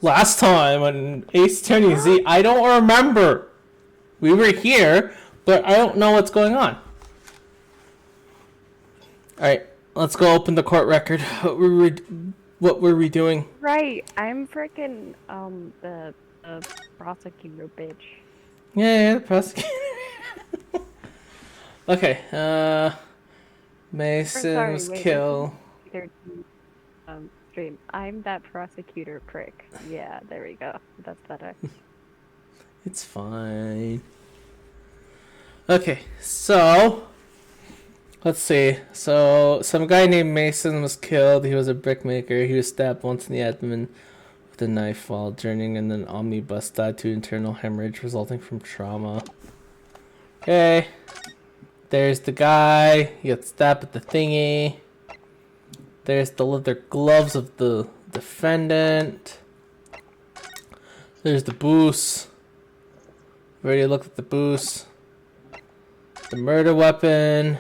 Last time on Ace Attorney Z, I don't remember. We were here, but I don't know what's going on. Alright, let's go open the court record. What were we doing? Right, I'm freaking the prosecutor bitch. Yeah, the prosecutor. Okay, Mason's kill. Stream. I'm that prosecutor prick. Yeah, there we go. That's better. It's fine. Okay, so let's see. So some guy named Mason was killed. He was a brickmaker. He was stabbed once in the abdomen with a knife while journeying in an omnibus, died to internal hemorrhage resulting from trauma. Okay. There's the guy. He got stabbed with the thingy. There's the leather gloves of the defendant. There's the boost. We already looked at the boost. The murder weapon.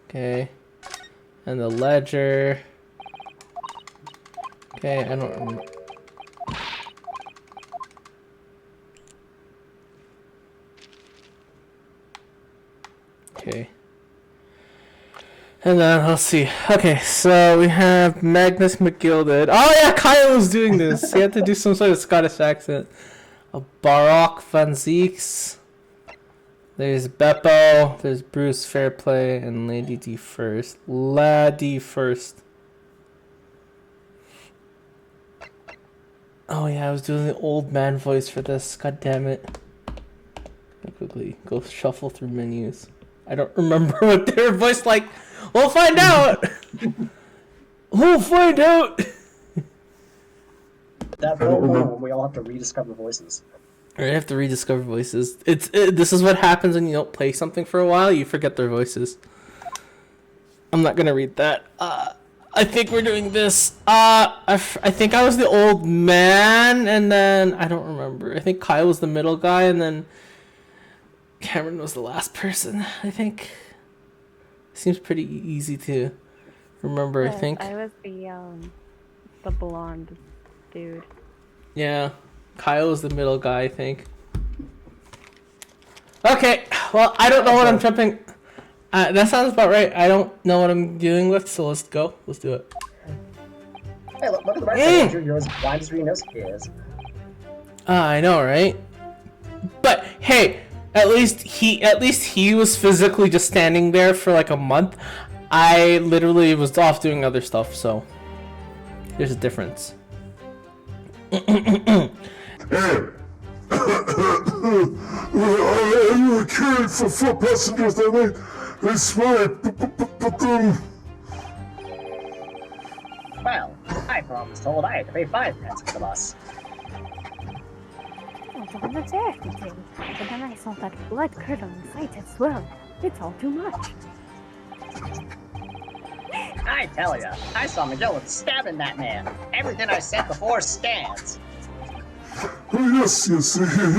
Okay. And the ledger. Okay, I don't remember. Okay. And then, let's see. Okay, so we have Magnus McGilded. Oh yeah, Kyle was doing this. He had to do some sort of Scottish accent. A Baroque Van Zeeks. There's Beppo. There's Bruce Fairplay and Lady D First. Laddie First. Oh yeah, I was doing the old man voice for this. God damn it. I'll quickly go shuffle through menus. I don't remember what they were voiced like. We'll find out! We'll find out! That moment when we all have to rediscover voices. I have to rediscover voices. This is what happens when you don't play something for a while. You forget their voices. I'm not gonna read that. I think we're doing this. I think I was the old man, and then I don't remember. I think Kyle was the middle guy, and then Cameron was the last person. I think. Seems pretty easy to remember. Yes, I think. I was the blonde dude. Yeah, Kyle was the middle guy. I think. Okay, well, I don't know what I'm jumping. That sounds about right. I don't know what I'm dealing with, so let's go. Let's do it. Hey, look at the right side. You're as blind as your nose is. I know, right? But hey, at least he was physically just standing there for like a month. I literally was off doing other stuff, so there's a difference. Hey! I carried for 4 passengers that night. That's right, but Well, I was told I had to pay 5 pence for the bus. On the everything, but then I saw that blood curdling sight as well. It's all too much. I tell ya, I saw McGillen stabbing that man. Everything I said before stands. Oh, yes, he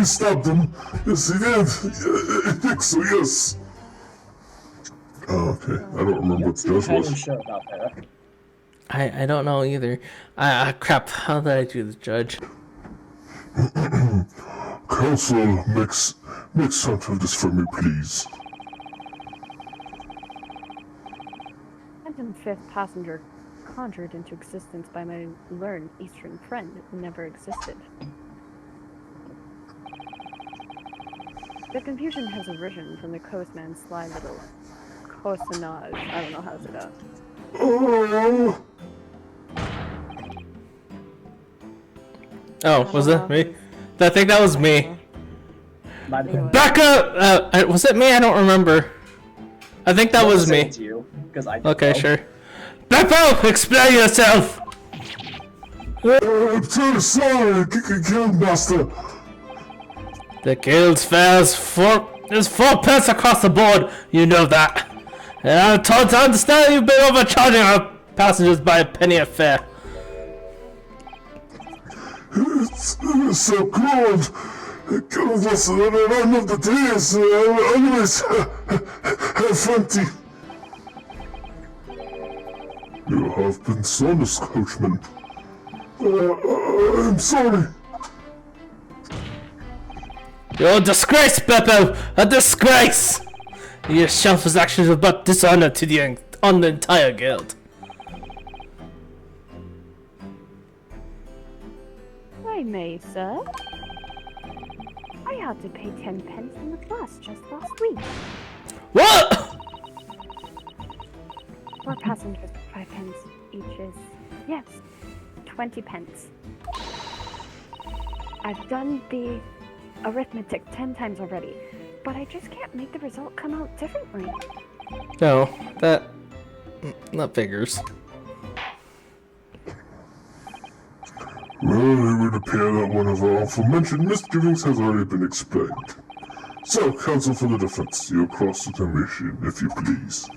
stabbed him. Yes, he did. I think so, yes. Oh, okay, I don't remember what the judge I'm was. sure about that. I don't know either. Crap. How did I do the judge? Counsel, make something of this for me, please. Phantom fifth passenger conjured into existence by my learned Eastern friend who never existed. The confusion has arisen from the coastman's sly little coasonage. I don't know how to say that. Oh, was that me? I think that was me. Becca! Was it me? I don't remember. I think that was me. Okay, sure. Beppo, explain yourself! I'm so sorry, Guildmaster. The guild's fares there's 4 pence across the board, you know that. And I'm told to understand you've been overcharging our passengers by a penny a fare. It's so cold. Guildmaster, at the end of the days, I always have plenty. You have been honest, coachman. I'm sorry. You're a disgrace, Beppo! A disgrace! Your selfless actions have brought dishonor to on the entire guild. I may, sir. I had to pay 10 pence in the bus just last week. What? 4 passengers, 5 pence each is, yes, 20 pence. I've done the arithmetic 10 times already, but I just can't make the result come out differently. No, that figures. Well, it would appear that one of our aforementioned misgivings has already been explained. So, counsel for the defense, your cross-examination, if you please.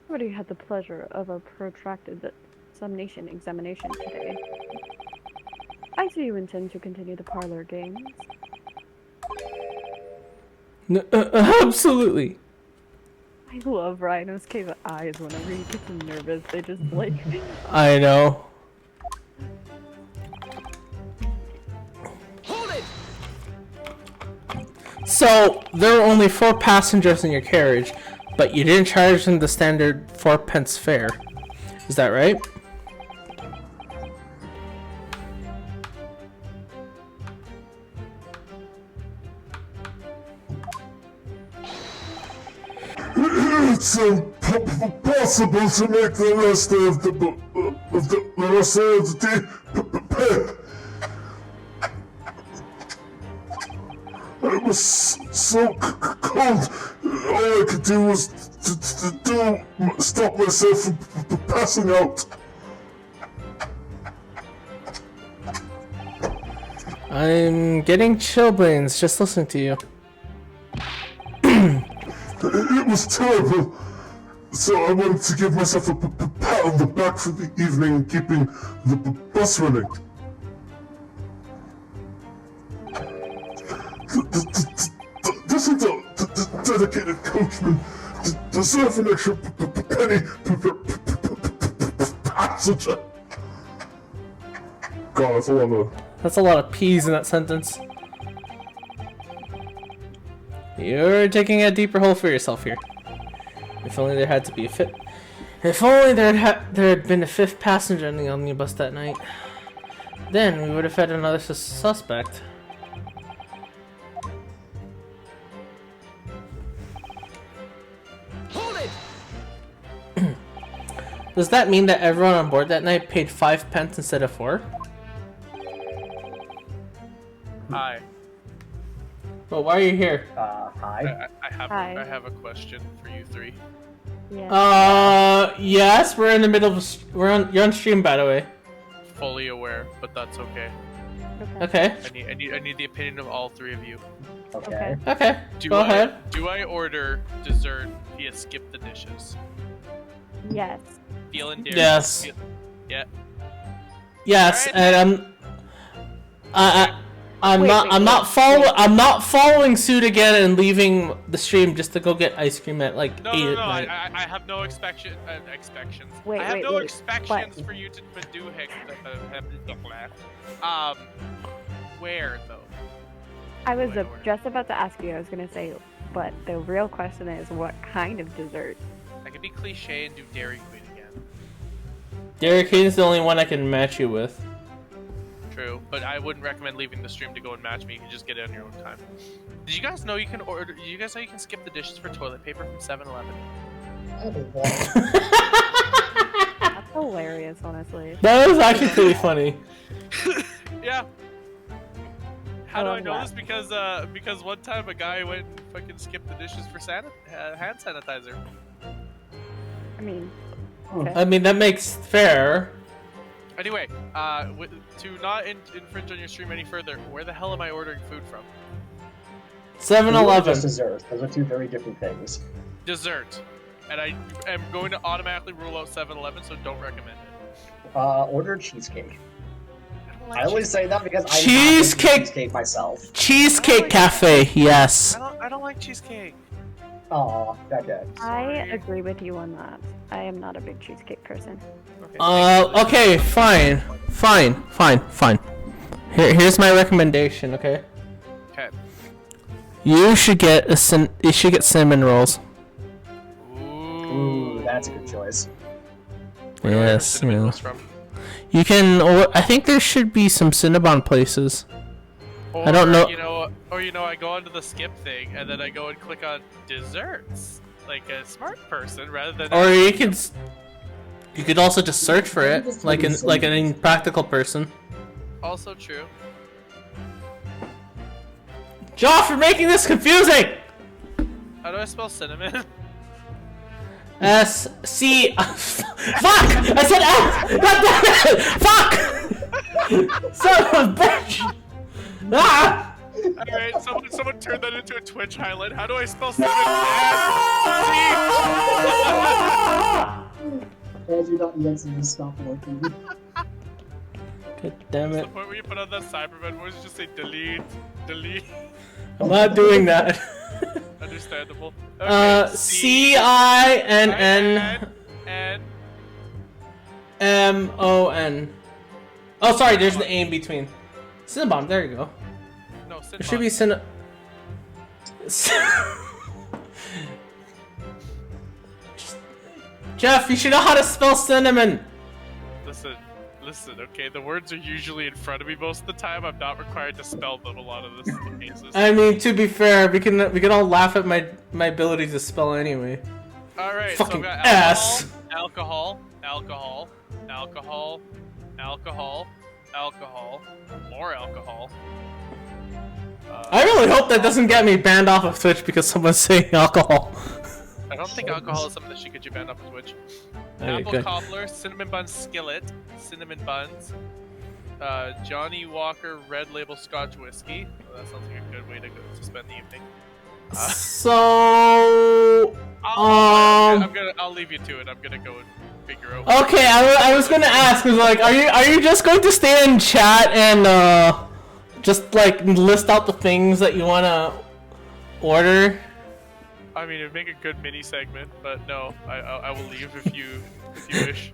Already had the pleasure of a protracted summation examination today. I see you intend to continue the parlor games. No, absolutely. I love Rhino's cave eyes whenever he gets nervous. They just like. I know. So, there are only 4 passengers in your carriage, but you didn't charge them the standard 4 pence fare. Is that right? It's possible to make the rest of the rest of the day. I was so cold. All I could do was to stop myself from passing out. I'm getting chilblains just listening to you. It was terrible. So I wanted to give myself a pat on the back for the evening and keeping the bus running. Doesn't the dedicated coachman deserve an extra penny per passenger? God, that's a lot of... That's a lot of P's in that sentence. You're digging a deeper hole for yourself here. If only there had to be a fifth. If only there had been a 5th passenger in the omnibus that night. Then we would have had another suspect. Hold it! Does that mean that everyone on board that night paid 5 pence instead of 4? Hi. Well, why are you here? Hi. Hi. I have a question for you 3. Yeah. Yes, we're in the middle of you're on stream, by the way. Fully aware, but that's okay. Okay. I need the opinion of all 3 of you. Okay. Okay. Go ahead. Do I order dessert via skip the dishes? Yes. Feeling dairy? Yes. Yeah. Yes, Alright. and I'm Wait, I'm not following suit again and leaving the stream just to go get ice cream at like No, 8 no, at no. night. I have no expectations. Wait, I have wait, no wait, expectations for you to do where though? I was do I order? just about to ask you. I was gonna say, but the real question is, what kind of dessert? I could be cliche and do Dairy Queen again. Dairy Queen's the only one I can match you with. True, but I wouldn't recommend leaving the stream to go and match me. You can just get it on your own time. Did you guys know you can order? Did you guys know you can skip the dishes for toilet paper from 7-Eleven? That's hilarious, honestly. That was actually pretty funny. Yeah. How do I love know that. this? Because one time a guy went and fucking skipped the dishes for hand sanitizer. I mean, I mean, that makes fair. Anyway, to not infringe on your stream any further, where the hell am I ordering food from? 7-Eleven. Just dessert. Those are 2 very different things. Dessert. And I am going to automatically rule out 7-Eleven, so don't recommend it. Order cheesecake. don't like I only cheese- say that because I Cheesecake! cheesecake myself. Cheesecake Cafe, yes. I don't like cheesecake. Aw, okay. I agree with you on that. I am not a big cheesecake person. Okay, fine. Here's my recommendation, okay? Okay. You should get cinnamon rolls. Ooh, that's a good choice. Where do I order Yes, cinnamon yeah. rolls from? You can, or I think there should be some Cinnabon places. Or, I don't know- I go onto the skip thing and then I go and click on desserts, like a smart person, rather than. Or you could also just search for it, like an impractical person. Also true. Josh, you're making this confusing! How do I spell cinnamon? S-C... Fuck! I said S! God damn it! Fuck! Son of a bitch! Ah! Alright, someone turned that into a Twitch highlight. How do I spell cinnamon? Azure.exe will stop working. God damn The it. point where you put on that Cyberman voice, just say delete. I'm not doing that. Understandable. Okay, C-I-N-N... and M-O-N. Oh, sorry, there's the A in between. Cinnabon, there you go. no, There should be Jeff, you should know how to spell cinnamon! Listen, okay, the words are usually in front of me most of the time. I'm not required to spell them a lot of the cases. I mean, to be fair, we can all laugh at my ability to spell anyway. Alright, so Fucking I've got ass. alcohol, more alcohol. I really hope that doesn't get me banned off of Twitch because someone's saying alcohol. I don't think alcohol is something that should get you banned off of Twitch. Okay, Apple good. cobbler, cinnamon bun skillet, cinnamon buns, Johnny Walker red label Scotch whiskey. Well, that sounds like a good way to spend the evening. So... I'll leave you to it. I'm gonna go and figure out. Okay, I was gonna ask, was like, are you just going to stay in chat and just like list out the things that you wanna order? I mean, it'd make a good mini segment, but no, I will leave if you wish.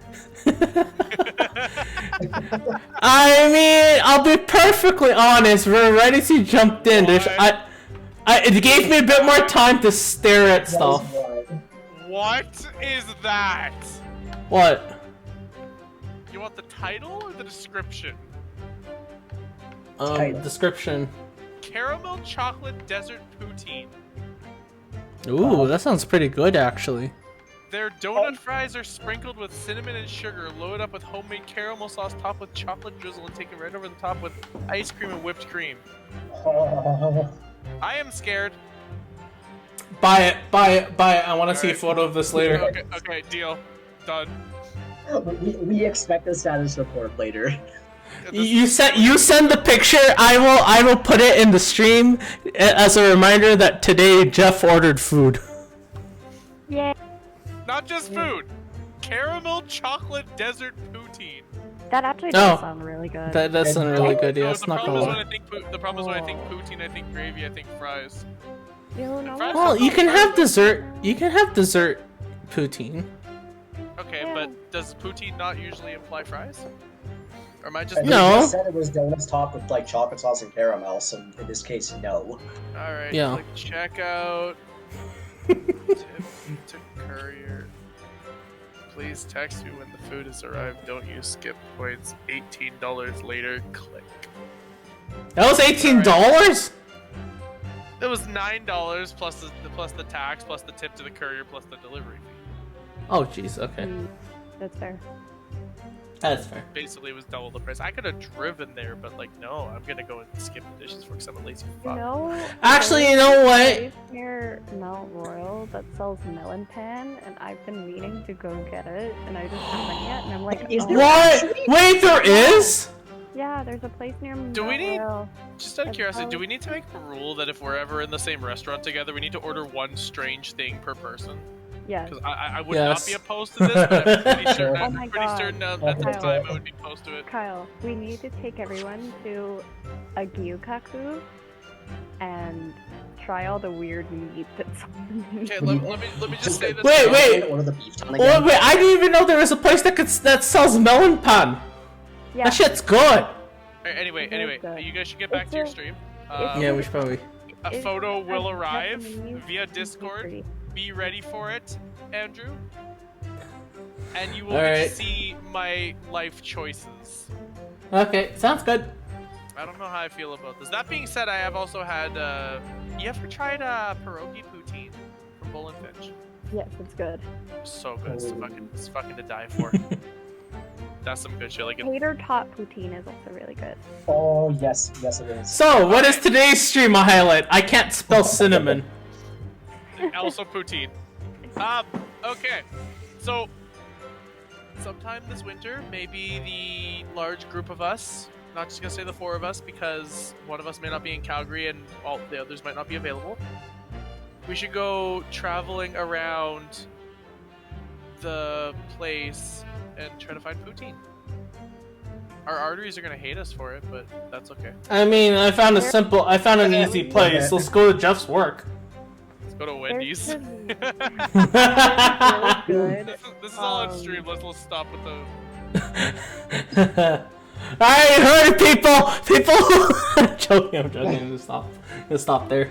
I mean, I'll be perfectly honest. We're ready to jump in. It gave me a bit more time to stare at stuff. What is that? What? You want the title or the description? Title. Description. Caramel chocolate desert poutine. Ooh, that sounds pretty good, actually. Their donut fries are sprinkled with cinnamon and sugar, loaded up with homemade caramel sauce, topped with chocolate drizzle, and taken right over the top with ice cream and whipped cream. I am scared. Buy it. I want to see a photo of this later. Okay, deal. Done. We expect a status report later. You send the picture. I will put it in the stream as a reminder that today Jeff ordered food. Yay! Not just food. Caramel chocolate desert poutine. That actually does Oh. sound really good. That does sound really good. No, Yes, the not problem gonna is lie. the problem is when I think poutine, I think gravy, I think fries. You know Fries- Well, you can have dessert. You can have dessert poutine. Okay, Yeah. but does poutine not usually imply fries? Or am I just No. You just said it was donuts topped with like chocolate sauce and caramel, so in this case, no. Alright, Yeah. click checkout. Tip to courier. Please text me when the food has arrived. Don't use skip points. $18 later. Click. That was $18. It was $9 plus the tax plus the tip to the courier plus the delivery fee. Oh, jeez. Okay, That's fair. that's fair. Basically, it was double the price. I could have driven there, but like, no, I'm gonna go and skip the dishes for because I'm a lazy You fuck. know, Actually, there's you know a what? place near Mount Royal that sells melon pan, and I've been meaning to go get it, and I just haven't yet. And I'm like, Is oh, there- What? Wait, there is? yeah, there's a place near Mount Do we need- Royal. Just out of As curiosity, well. do we need to make a rule that if we're ever in the same restaurant together, we need to order one strange thing per person? Yes. Because I would Yes. not be opposed to this, but I'm pretty certain, Oh I'm my pretty God. certain at the Okay. time I would be opposed to it. Kyle, we need to take everyone to a gyukaku and try all the weird meat that's on the Okay, let me just say this. Wait. Order the beef ton Wait, again. wait, I didn't even know there was a place that sells melon pan. Yeah. That shit's good. Alright, anyway, It is good. you guys should get back It's to your a- stream. Yeah, we should probably. A It's photo a will arrive Japanese via Discord. bakery. Be ready for it, Andrew. And you will All get right. to see my life choices. Okay, sounds good. I don't know how I feel about this. That being said, I have also had. You ever tried pierogi poutine from Bull and Finch? Yes, it's good. So good. It's fucking to die for. That's some good shit. Like, Tater tot poutine is also really good. Oh yes, yes it is. So, what is today's stream highlight? I can't spell cinnamon. also poutine. Okay. So, sometime this winter, maybe the large group of us, not just gonna say the 4 of us, because one of us may not be in Calgary and all the others might not be available. We should go traveling around the place and try to find poutine. Our arteries are gonna hate us for it, but that's okay. I mean, I found an easy place. Let's go to Jeff's work. Let's go to Wendy's. There's really good. This is all on stream. Let's stop with the. Alright, you heard it, people! I'm joking, I'm gonna stop there.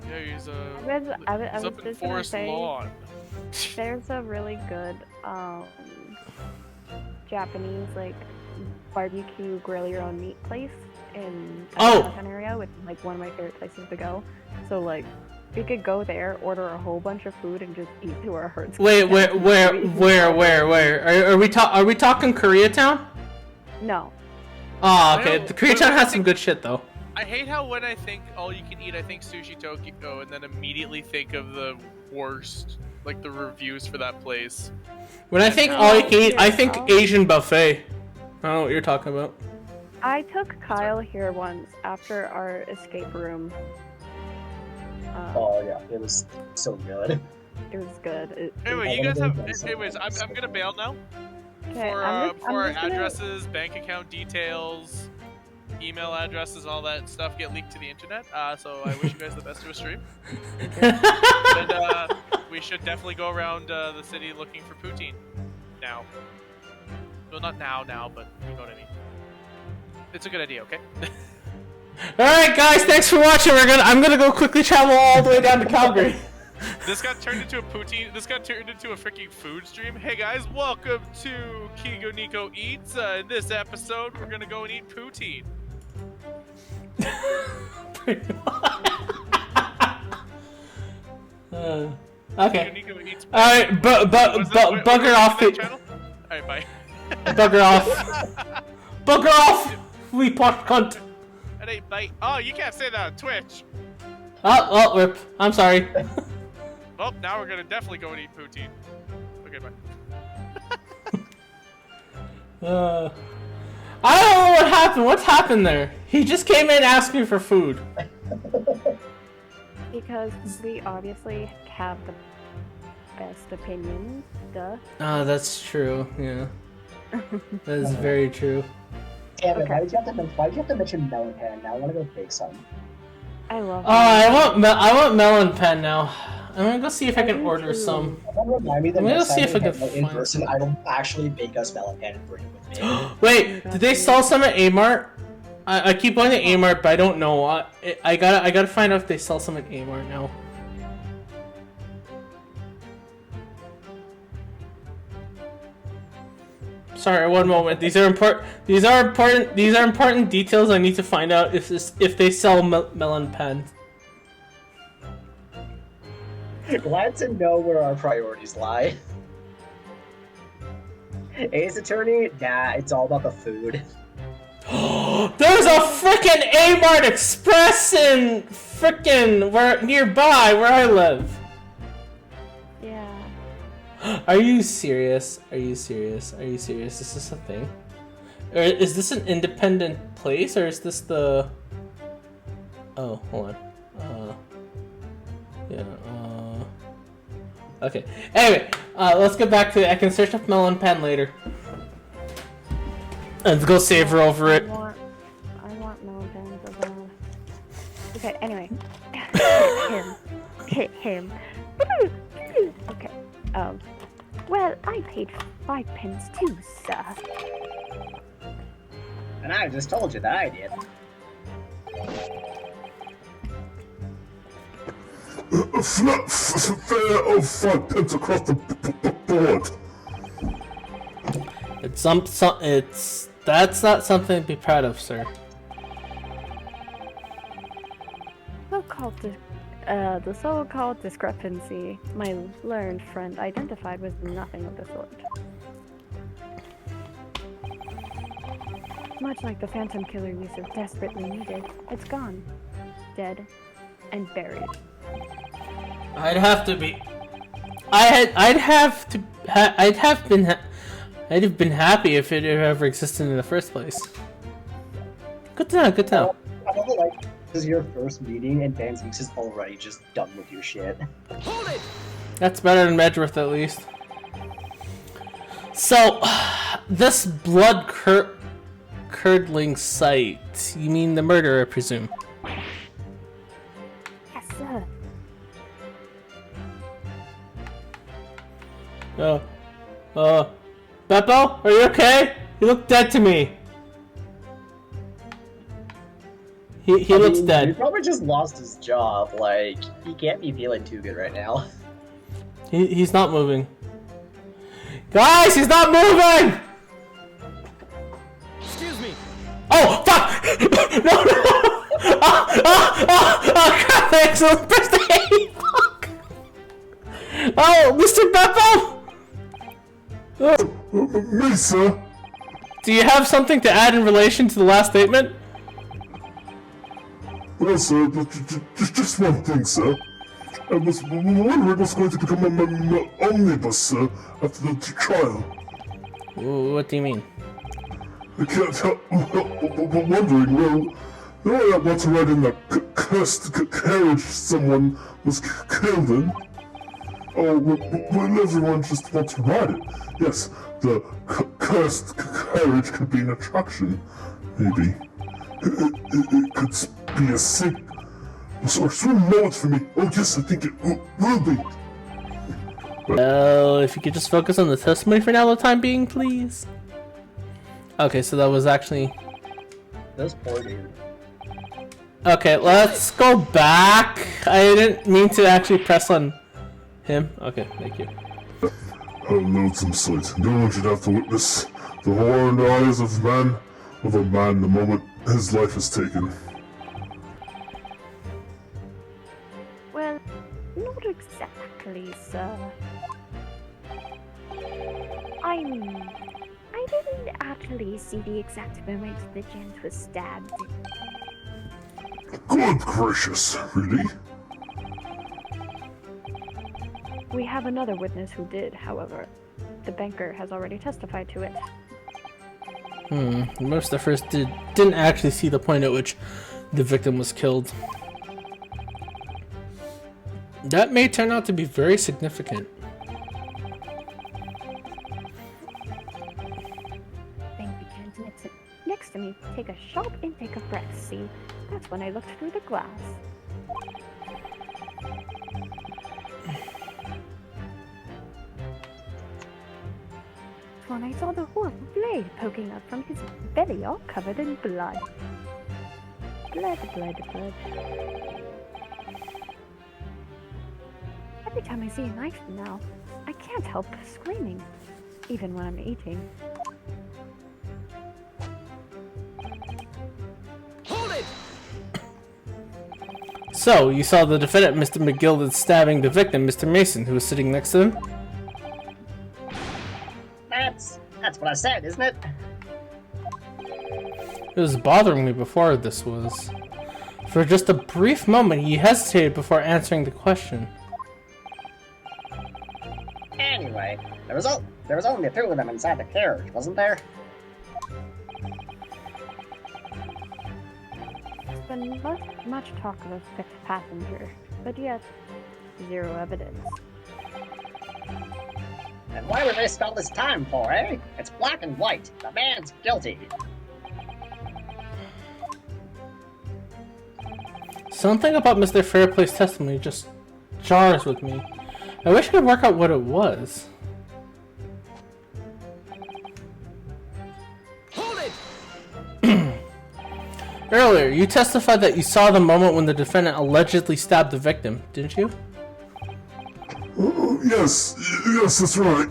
Yeah, he's I was up in just gonna Forest say, Lawn. there's a really good Japanese like barbecue grill your own meat place in the Oh. downtown area, which is like one of my favorite places to go. So like we could go there, order a whole bunch of food, and just eat to our hearts. Wait, where? Are we talking Koreatown? No. Oh, okay. No, The Koreatown has some good shit though. I hate how when I think all you can eat, I think Sushi Tokyo, and then immediately think of the worst, like the reviews for that place. When I think all you can eat, I think Asian buffet. I don't know what you're talking about. I took Kyle here once after our escape room. Oh yeah, it was so good. It was good. Anyway, you guys have. Anyways, I'm gonna bail now. Okay, For I'm just our gonna- addresses, bank account details, email addresses, all that stuff get leaked to the internet. So I wish you guys the best to a stream. And we should definitely go around the city looking for poutine. Now. Well, not now, but you know what I mean. It's a good idea, okay? Alright guys, thanks for watching. I'm gonna go quickly travel all the way down to Calgary. This got turned into a poutine. This got turned into a freaking food stream. Hey guys, welcome to Kigo Nico Eats. In this episode, we're gonna go and eat poutine. Okay. Kigo Nico Eats. Alright, bugger off. Alright, bye. Bugger off. Bugger off! We pot cunt. Alright, bye. Oh, you can't say that on Twitch. Oh, rip. I'm sorry. Well, now we're gonna definitely go and eat poutine. Okay, bye. I don't know what happened. What's happened there? He just came in asking for food. Because we obviously have the best opinions, duh. Oh, that's true. Yeah. That is very true. Damn it, Okay. why did you have to mention melon pan? Now I want to go bake some. I love Oh, I want melon pen now. I'm gonna go see if I can I do order too. some. Remind me that I'm gonna next see time if I we can hang out in find person, I will actually bake us melon pan and bring it with me. Wait, did they sell some at Amart? I keep going to Amart, but I don't know. I gotta find out if they sell some at Amart now. Sorry, one moment. These are important details. I need to find out if they sell melon pens. Glad to know where our priorities lie. Ace Attorney? Nah, it's all about the food. There's a frickin' Amart Express in frickin' nearby where I live. Yeah. Are you serious? Are you serious? Are you serious? Is this a thing? Or is this an independent place, or is this the... Oh, hold on. Yeah, Okay. Anyway, let's get back to it. I can search up melon pen later. Let's go save her over it. I want melon pans as well. Okay, anyway. Him. Okay. Well, I paid 5 pence too, sir. And I just told you that I did. A flat fare of 5 pence across the board. That's not something to be proud of, sir. The so-called discrepancy my learned friend identified was nothing of the sort. Much like the Phantom Killer Yusuf desperately needed, it's gone. Dead. And buried. I'd have been happy if it ever existed in the first place. Good to know, good to know. Probably like, this is your first meeting and Dan Zeeks is already just done with your shit. Hold it! That's better than Medworth, at least. So, this blood-curdling sight, you mean the murder, I presume? Yes, sir. Beppo, are you okay? You look dead to me. He looks He dead. probably just lost his job. Like, he can't be feeling too good right now. He's not moving. Guys, he's not moving! Excuse me. Oh, fuck! No, no! Oh, crap, I accidentally pressed the A! Fuck! Oh, Mr. Beppo! Me, sir. Do you have something to add in relation to the last statement? Well, sir, just one thing, sir. I was wondering what's going to become an omnibus, sir, after the trial. What do you mean? I can't help but wondering, well, the way I want to ride in that cursed carriage someone was killed in. Oh, will everyone just want to ride it? Yes, the cursed carriage could be an attraction, maybe. It could be a sing or swim moment for me. Oh yes, I think it will be. Well, if you could just focus on the testimony for now, the time being, please. Okay, so that was actually... This poor dude. Okay, let's go back. I didn't mean to actually press on him. Okay, thank you. A loathsome sight. No one should have to witness the horror in the eyes of a man the moment his life is taken. Well, not exactly, sir. I didn't actually see the exact moment the gent was stabbed. Good gracious, really? We have another witness who did, however. The banker has already testified to it. Most of the first didn't actually see the point at which the victim was killed. That may turn out to be very significant. Bank begins next to me. Take a sharp intake of breath, see? That's when I looked through the glass. When I saw the horrible blade poking out from his belly, all covered in blood. Blood. Every time I see a knife now, I can't help screaming, even when I'm eating. Hold it! So, you saw the defendant, Mr. McGilden, stabbing the victim, Mr. Mason, who was sitting next to him? That's what I said, isn't it? It was bothering me before this was. For just a brief moment, he hesitated before answering the question. Anyway, there was only 2 of them inside the carriage, wasn't there? There's been much talk of a 5th passenger, but yet, 0 evidence. And why would they waste all this time for, eh? It's black and white. The man's guilty. Something about Mr. Fairplay's testimony just jars with me. I wish I could work out what it was. Hold it! Earlier, you testified that you saw the moment when the defendant allegedly stabbed the victim, didn't you? Yes, that's right.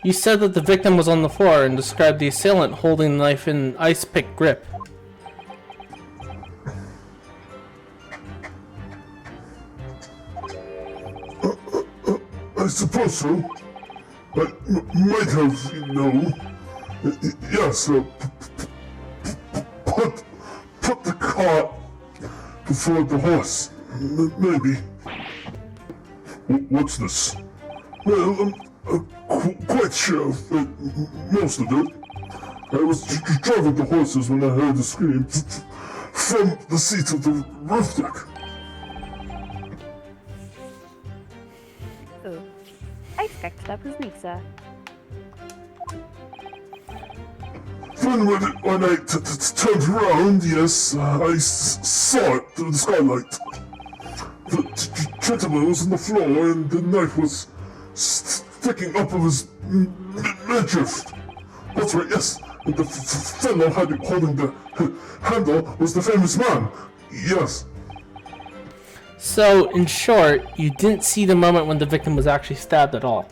You said that the victim was on the floor and described the assailant holding the knife in ice pick grip. I suppose so. I might have, yes, put the cart before the horse. Maybe. What's this? Well, I'm quite sure that most of it. I was driving the horses when I heard the scream from the seat of the roof deck. Oh, I expect that was me, sir. Then when I turned around, yes, I saw it through the skylight. The gentleman was on the floor and the knife was sticking up of his midriff. That's right, yes. And the fellow holding the handle was the famous man. Yes. So, in short, you didn't see the moment when the victim was actually stabbed at all.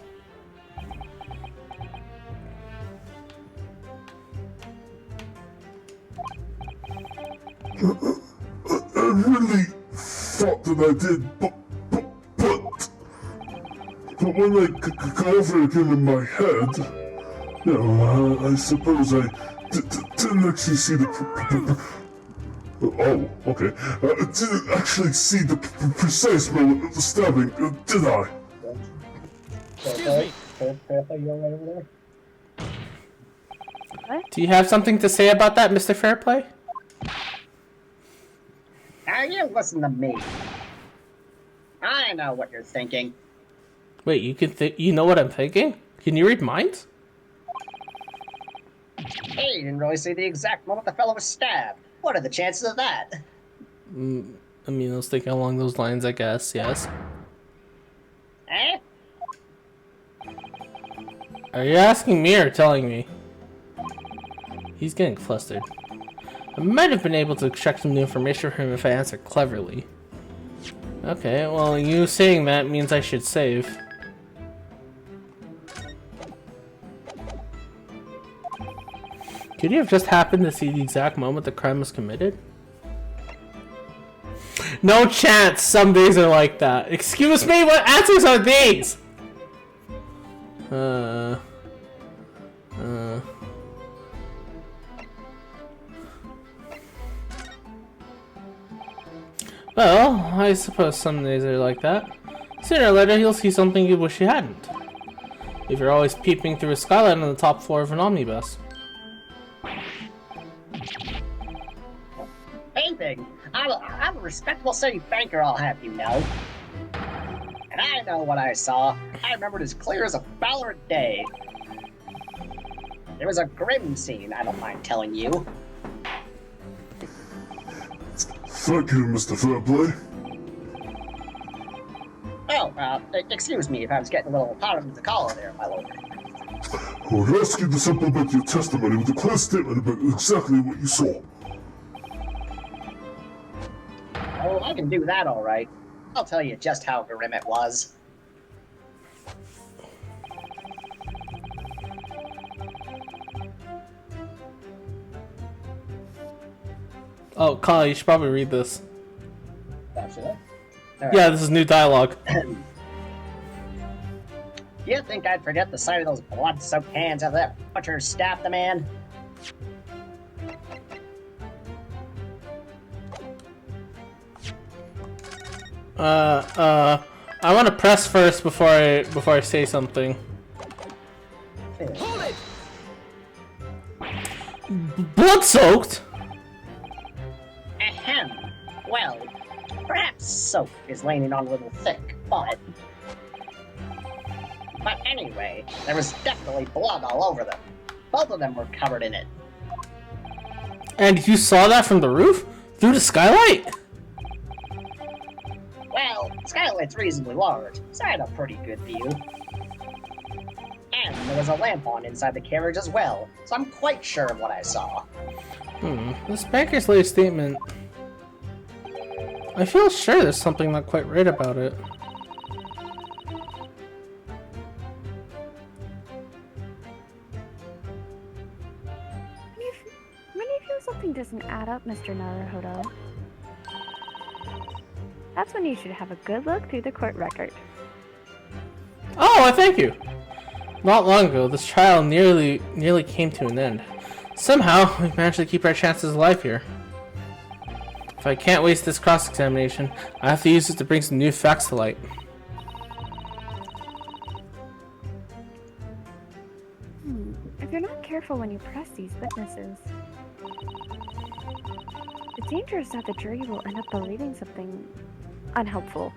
I really thought that I did, but when I go over it again in my head, I suppose I didn't actually see the. Oh, okay. I didn't actually see the precise moment of the stabbing, did I? Excuse me. You alright over there? Do you have something to say about that, Mr. Fairplay? Now you listen to me. I know what you're thinking. Wait, you know what I'm thinking? Can you read minds? Hey, you didn't really see the exact moment the fellow was stabbed. What are the chances of that? I mean, I was thinking along those lines, I guess, yes. Eh? Are you asking me or telling me? He's getting flustered. I might have been able to extract some new information from him if I answered cleverly. Okay, well, you saying that means I should save. Could you have just happened to see the exact moment the crime was committed? No chance! Some days are like that. Excuse me, what answers are these? Well, I suppose some days are like that. Sooner or later, you'll see something you wish you hadn't. If you're always peeping through a skylight on the top floor of an omnibus. Anything. I'm a respectable city banker, I'll have you know. And I know what I saw. I remember it as clear as a Ballard day. It was a grim scene, I don't mind telling you. Thank you, Mr. Fairplay. Oh, excuse me if I was getting a little hot under the collar there, my lord. I would ask you to supplement your testimony with a clear statement about exactly what you saw. Oh, I can do that all right. I'll tell you just how grim it was. Oh, Kyle, you should probably read this. Gotcha. Yeah, this is new dialogue. You think I'd forget the sight of those blood-soaked hands after that butcher stabbed the man? I want to press first before I say something. Hold it! Blood-soaked? Ahem. Well, perhaps soap is leaning on a little thick, but anyway, there was definitely blood all over them. Both of them were covered in it. And you saw that from the roof? Through the skylight? Well, Skylight's reasonably large, so I had a pretty good view. And there was a lamp on inside the carriage as well, so I'm quite sure of what I saw. This banker's latest statement. I feel sure there's something not quite right about it. When you feel something doesn't add up, Mr. Naruhodo, that's when you should have a good look through the court record. Oh, I thank you. Not long ago, this trial nearly came to an end. Somehow, we've managed to keep our chances alive here. If I can't waste this cross-examination, I have to use it to bring some new facts to light. If you're not careful when you press these witnesses, the danger is that the jury will end up believing something unhelpful,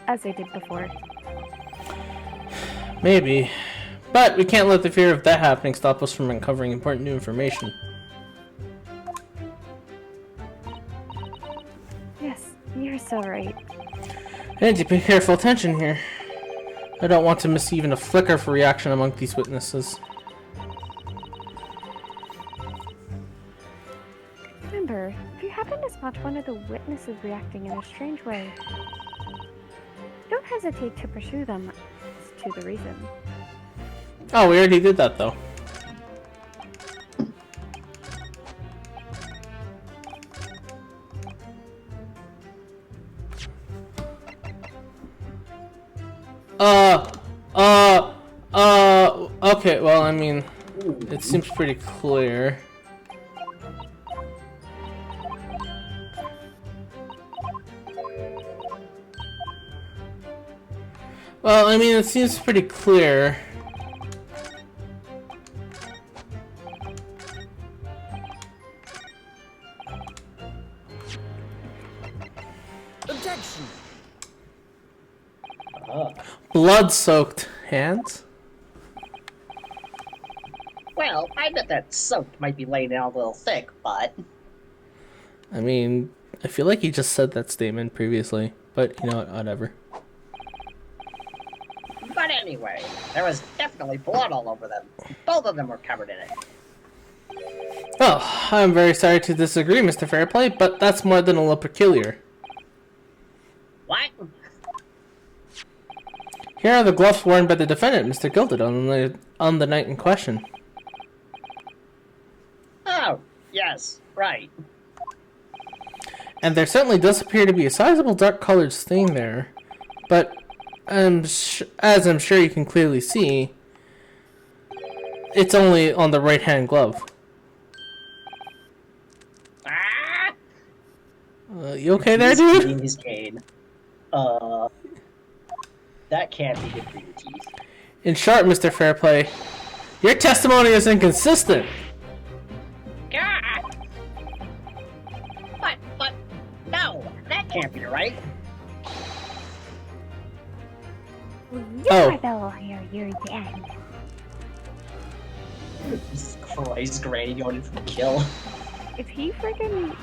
as they did before. Maybe. But we can't let the fear of that happening stop us from uncovering important new information. Yes, you're so right. I need to pay careful attention here. I don't want to miss even a flicker of reaction among these witnesses. Remember, if you happen to spot one of the witnesses reacting in a strange way, don't hesitate to pursue them as to the reason. Oh, we already did that though. Okay, well, I mean, it seems pretty clear. Well, I mean, it seems pretty clear. Objection! Blood-soaked hands? Well, I admit that soaked might be laying down a little thick, but... I mean, I feel like you just said that statement previously, but you know what, whatever. But anyway, there was definitely blood all over them. Both of them were covered in it. Well, I'm very sorry to disagree, Mr. Fairplay, but that's more than a little peculiar. What? Here are the gloves worn by the defendant, Mr. Gilded, on the night in question. Oh, yes, right. And there certainly does appear to be a sizable dark-colored stain there, but as I'm sure you can clearly see, it's only on the right-hand glove. Ah! You okay there, He's dude? eating his cane. That can't be good for your teeth. In short, Mr. Fairplay, your testimony is inconsistent. God! But, no, that can't be right. Oh. The lawyer, you're dead. Jesus Christ, Granny going in for the kill. If he freaking,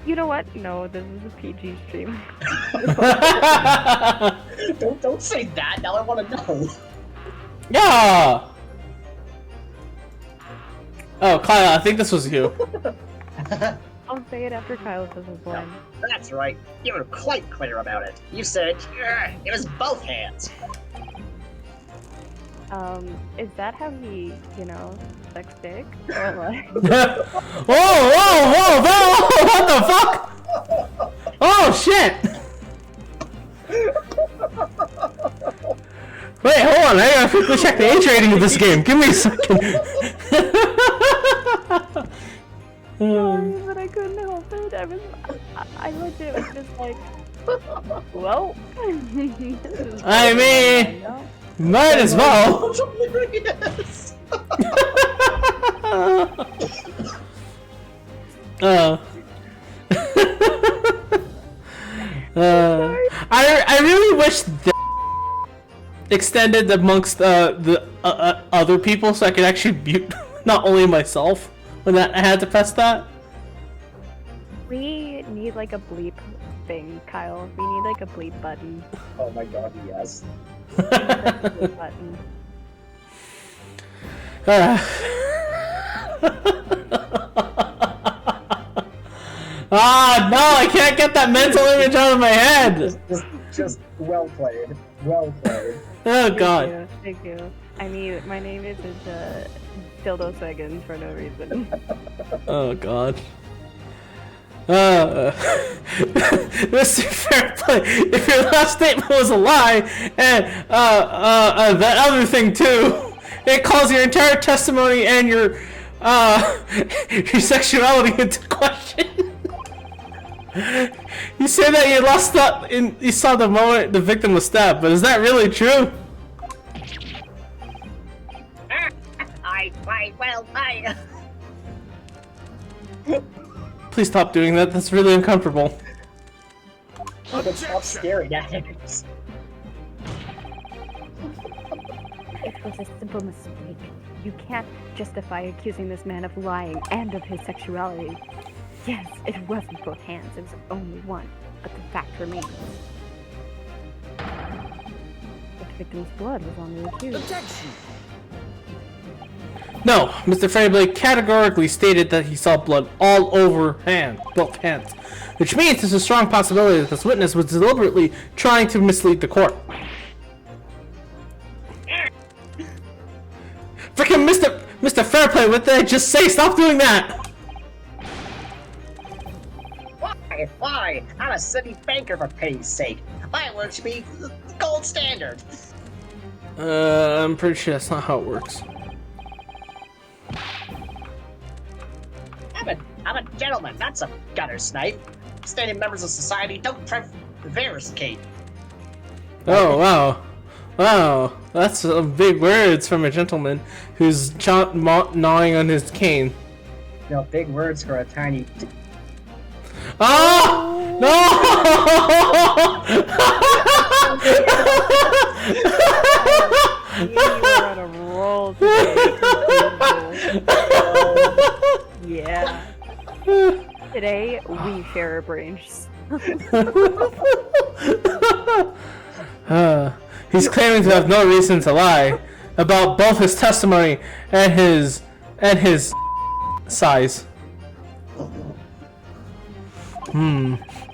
you know what? No, this is a PG stream. Don't say that, now I want to know. Yeah! Oh, Kyle, I think this was you. I'll say it after Kyle says his line. That's right, you were quite clear about it. You said, it was both hands. Is that how he, sucks dick? Or like... Whoa, what the fuck? Oh, shit! Wait, hold on, I gotta quickly check the age rating of this game. Give me a second. Sorry, but I couldn't help it. I legit was just like, well, I mean, might as well. Hilarious. I really wish that extended amongst the other people so I could actually mute not only myself when I had to press that? We need like a bleep thing, Kyle. We need like a bleep button. Oh my god, yes. Bleep button. Ah, no, I can't get that mental image out of my head. Just well played. Well played. Oh god. Thank you. I mean, my name isn't Dildo Seconds for no reason. Oh god. Mr. Fairplay, if your last statement was a lie, and that other thing too, it calls your entire testimony and your sexuality into question. You say that you lost that you saw the moment the victim was stabbed, but is that really true? I. Please stop doing that. That's really uncomfortable. Stop staring at him. It was a simple mistake. You can't justify accusing this man of lying and of his sexuality. Yes, it wasn't both hands, it was only one, but the fact remains. The victim's blood was on the accused. Objection! No, Mr. Fairplay categorically stated that he saw blood all over both hands, which means there's a strong possibility that this witness was deliberately trying to mislead the court. Freaking Mr. Fairplay, what did I just say? Stop doing that! Why? I'm a city banker for pity's sake. My word should be the gold standard. I'm pretty sure that's not how it works. I'm a gentleman, not some gutter snipe. Standing members of society don't prevaricate. Oh, wow. Wow, that's some big words from a gentleman who's gnawing on his cane. You know, big words for a tiny... Oh! No! You are on a roll today. Yeah. Today, we share a brains. He's claiming to have no reason to lie about both his testimony and his size.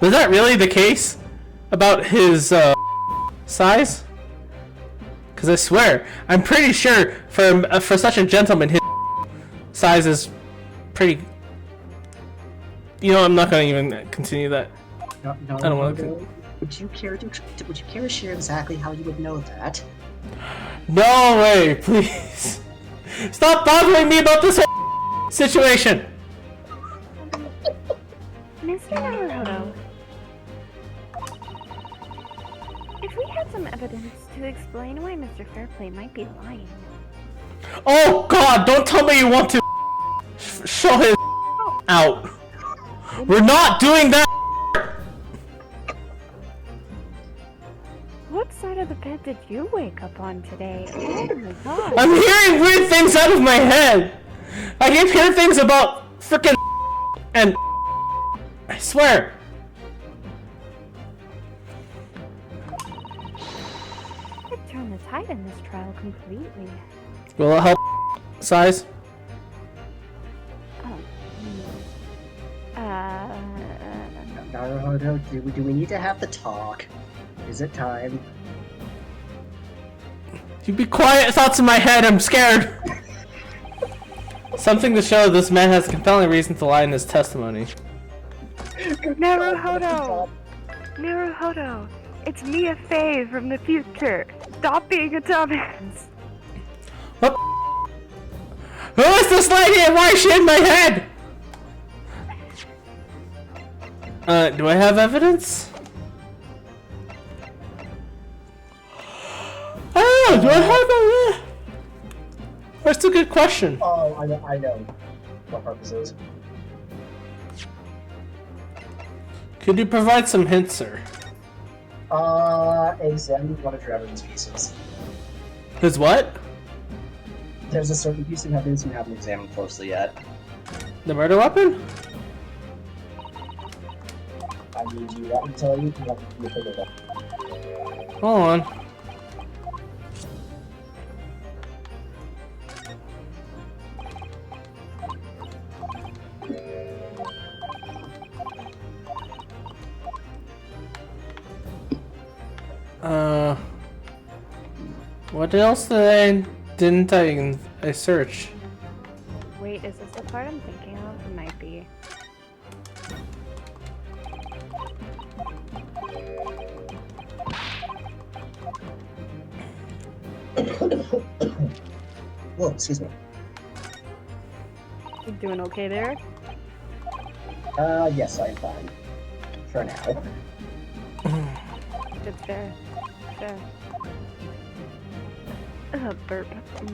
Was that really the case about his size? Because I swear, I'm pretty sure for such a gentleman, his size is pretty. You know, I'm not gonna even continue that. No, I don't want to. Would you care to share exactly how you would know that? No way, please. Stop bothering me about this whole situation. Mr. Naruhodo, if we had some evidence to explain why Mr. Fairplay might be lying. Oh God! Don't tell me you want to show his out. We're not doing that. What side of the bed did you wake up on today? Oh my god. I'm hearing weird things out of my head. I keep hearing things about frickin' and I swear. It turned the tide in this trial completely. Will it help size? Oh. Naruhodo, do we need to have the talk? Is it time? You be quiet, thoughts in my head, I'm scared. Something to show this man has compelling reason to lie in his testimony. Naruhodo! Naruhodo! It's Mia Fey from the future! Stop being a dumbass! What? Who is this lady and why is she in my head? Do I have evidence? I don't know, do I have evidence? That's a good question. Oh, I know. What purposes? Could you provide some hints, sir? Examine one of your evidence pieces. His what? There's a certain piece of evidence you haven't examined closely yet. The murder weapon? I need you. Let me tell you. You have to figure it out. Hold on. What else didn't I search? Wait, is this the part I'm thinking of? It might be. Whoa, excuse me. You doing okay there? Yes, I'm fine. For now. It's fair. Fair. Burp.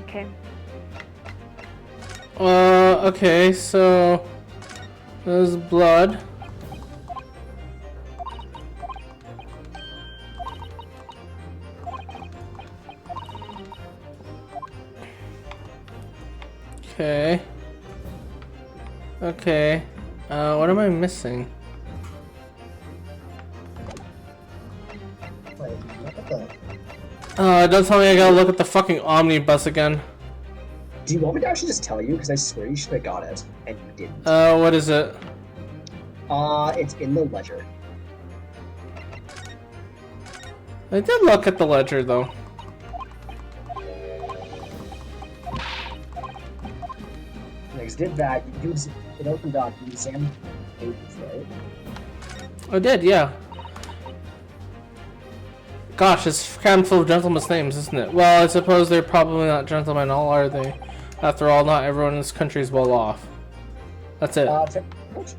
Okay. Okay, so there's blood. Okay. Okay. What am I missing? Wait, look at that. Don't tell me I gotta look at the fucking omnibus again. Do you want me to actually just tell you? Because I swear you should have got it, and you didn't. What is it? It's in the ledger. I did look at the ledger though. Because did that, it opened up, you examined pages, right? I did, yeah. Gosh, it's crammed full of gentlemen's names, isn't it? Well, I suppose they're probably not gentlemen, all are they? After all, not everyone in this country is well off. That's it. Which?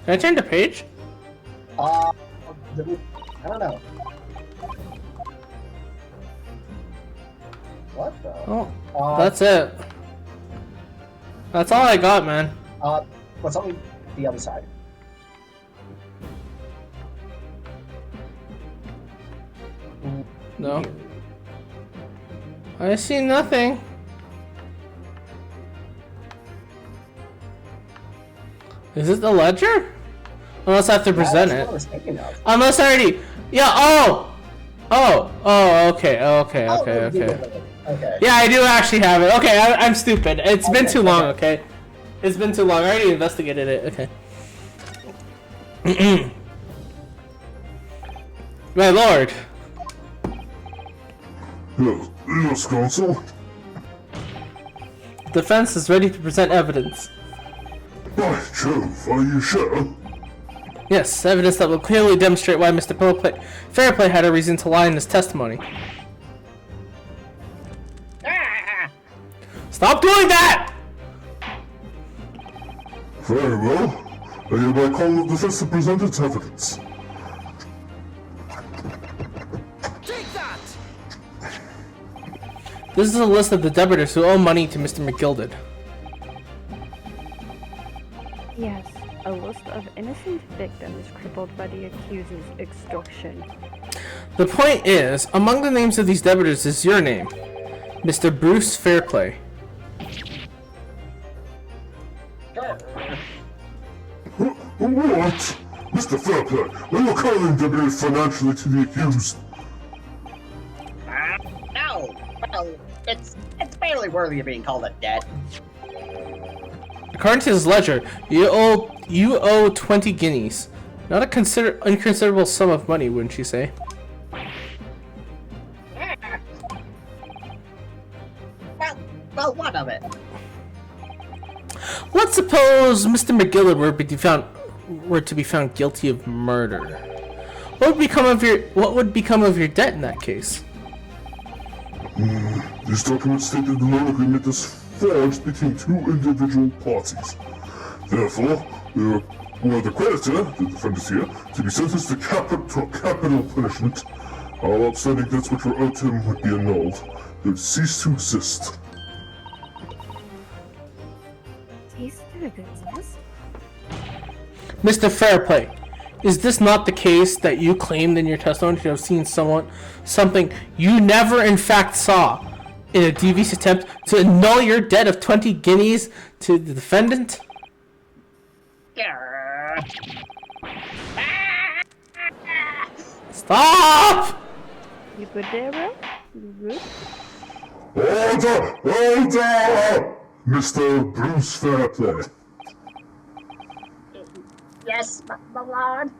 Can I change the page? I don't know. What the? Oh, that's it. That's all I got, man. What's on the other side? No. I see nothing. Is it the ledger? Unless I have to present That's it. what I was thinking of. Unless I already... Yeah, oh! Okay. Oh, okay. Yeah, I do actually have it. Okay, I'm stupid. It's been too long, okay? It's been too long. I already investigated it. Okay. My lord. Yes, counsel. Defense is ready to present evidence. By Jove, are you sure? Yes, evidence that will clearly demonstrate why Mr. Fairplay had a reason to lie in his testimony. Stop doing that! Very well. I hereby call the defense to present its evidence. This is a list of the debtors who owe money to Mr. McGilded. Yes, a list of innocent victims crippled by the accuser's extortion. The point is, among the names of these debtors is your name, Mr. Bruce Fairplay. What? Mr. Fairplay, are you currently indebted financially to the accused? No. Well, it's barely worthy of being called a debt. According to his ledger, you owe 20 guineas. Not a inconsiderable sum of money, wouldn't you say? Well, what of it? Let's suppose Mr. McGillard were to be found guilty of murder. What would become of your debt in that case? These documents state that the loan agreement is forged between two individual parties. Therefore, were the creditor, the defendant here, to be sentenced to capital punishment, all outstanding debts which were owed to him would be annulled. They would cease to exist. Cease to exist? Mr. Fairplay, is this not the case that you claimed in your testimony to have seen something you never in fact saw? in a devious attempt to annul your debt of 20 guineas to the defendant? Grr. Stop! You good there, bro? You good? Order! Order! Mr. Bruce Fairplay. Yes, my lord.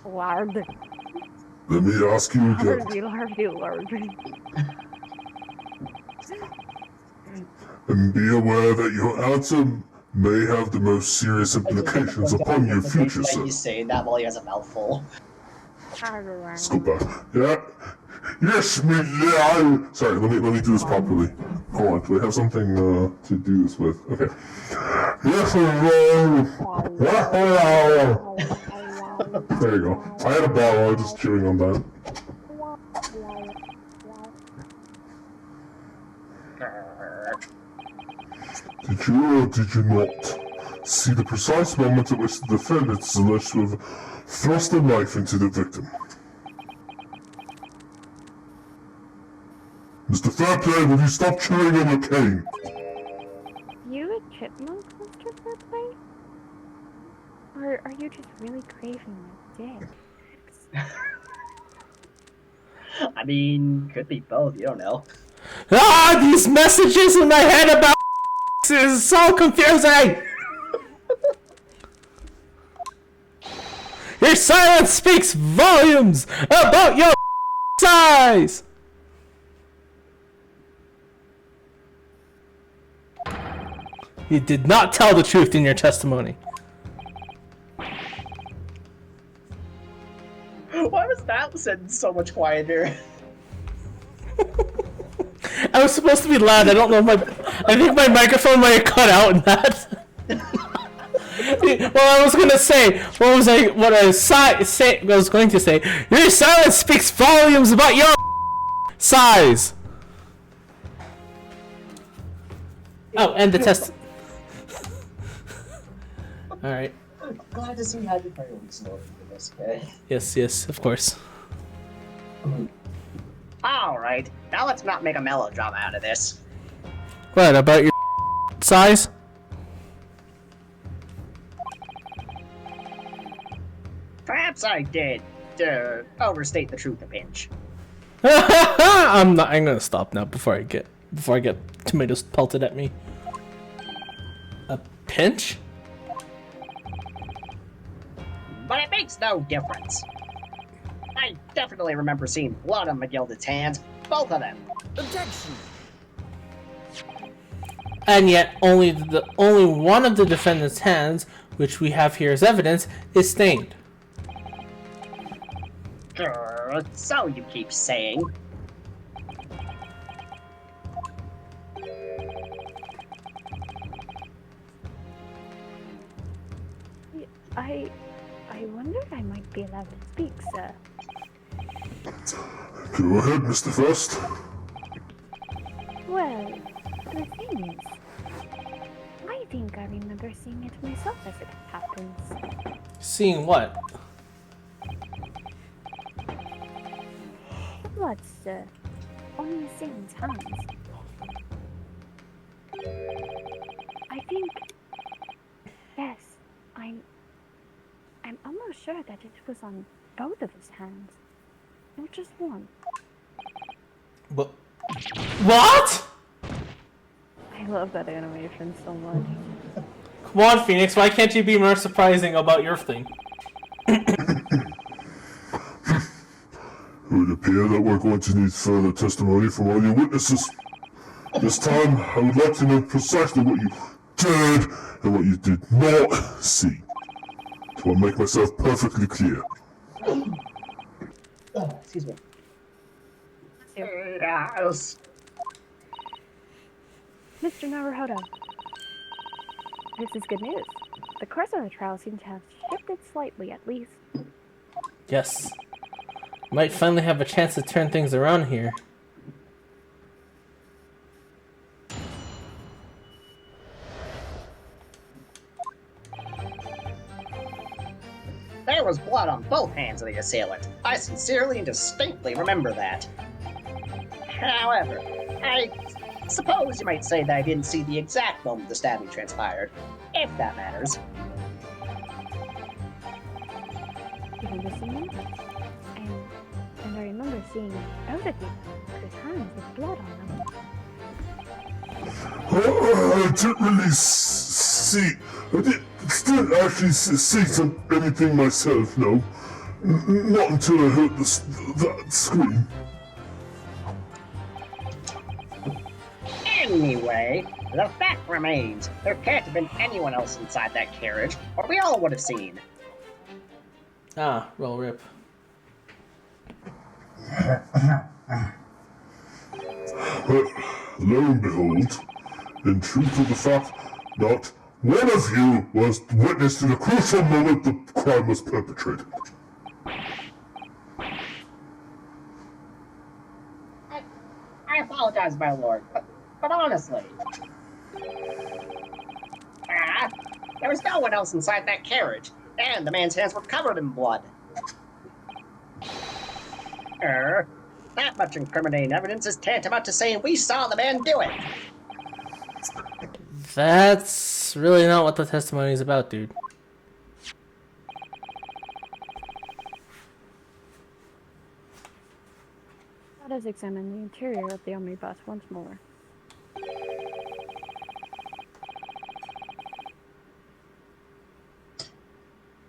Lard. Let me ask you again. Lardy. And be aware that your answer may have the most serious implications upon your future, sir. He's saying that while he has a mouthful. Let's go back. Yeah. Yes, me. Yeah. Sorry. Let me do this properly. Hold on. Do I have something to do this with? Okay. Yes, there you go. I had a bottle. I was just chewing on that. Did you or did you not see the precise moment at which the defendant is alleged to have thrust a knife into the victim? Mr. Fairplay, will you stop chewing on your cane? You a chipmunk, Mr. Fairplay? Or are you just really craving my dick? I mean, could be both. You don't know. Ah, these messages in my head about is so confusing! Your silence speaks volumes about your size! You did not tell the truth in your testimony. Why was that sentence so much quieter? I was supposed to be loud. I don't know I think my microphone might have cut out in that. Well, I was gonna say, what I was going to say, your silence speaks volumes about your size. Oh, and the test. All right. I'm glad to see you had your priorities in order for this, okay? Yes, of course. Alright, now let's not make a melodrama out of this. What about your size? Perhaps I did overstate the truth a pinch. I'm gonna stop now before I get tomatoes pelted at me. A pinch? But it makes no difference. I definitely remember seeing blood on McGilda's hands, both of them. Objection! And yet, only one of the defendant's hands, which we have here as evidence, is stained. Grr, so you keep saying. I wonder if I might be allowed to speak, sir. Go ahead, Mr. First. Well, the thing is, I think I remember seeing it myself as it happens. Seeing what? Blood, sir, on Miss Satan's hands. I think, yes, I'm almost sure that it was on both of his hands, not just one. But what? I love that animation so much. Come on, Phoenix. Why can't you be more surprising about your thing? It would appear that we're going to need further testimony from all your witnesses. This time, I would like to know precisely what you did and what you did not see. So I'll make myself perfectly clear. Excuse me. Yes. Mr. Naruhodo, this is good news. The course of the trial seems to have shifted slightly, at least. Yes. Might finally have a chance to turn things around here. There was blood on both hands of the assailant. I sincerely and distinctly remember that. However, I Suppose you might say that I didn't see the exact moment the stabbing transpired, if that matters. You remember seeing it? And I remember seeing Elderly, his hands with blood on them. I didn't really see. Didn't actually see anything myself, no. Not until I heard that scream. Anyway, the fact remains, there can't have been anyone else inside that carriage, or we all would have seen. Ah, roll rip. Lo and behold, in truth of the fact, not one of you was witness to the crucial moment the crime was perpetrated. I apologize, my lord, but honestly... there was no one else inside that carriage, and the man's hands were covered in blood. That much incriminating evidence is tantamount to saying we saw the man do it. That's really not what the testimony is about, dude. Let us examine the interior of the omnibus once more.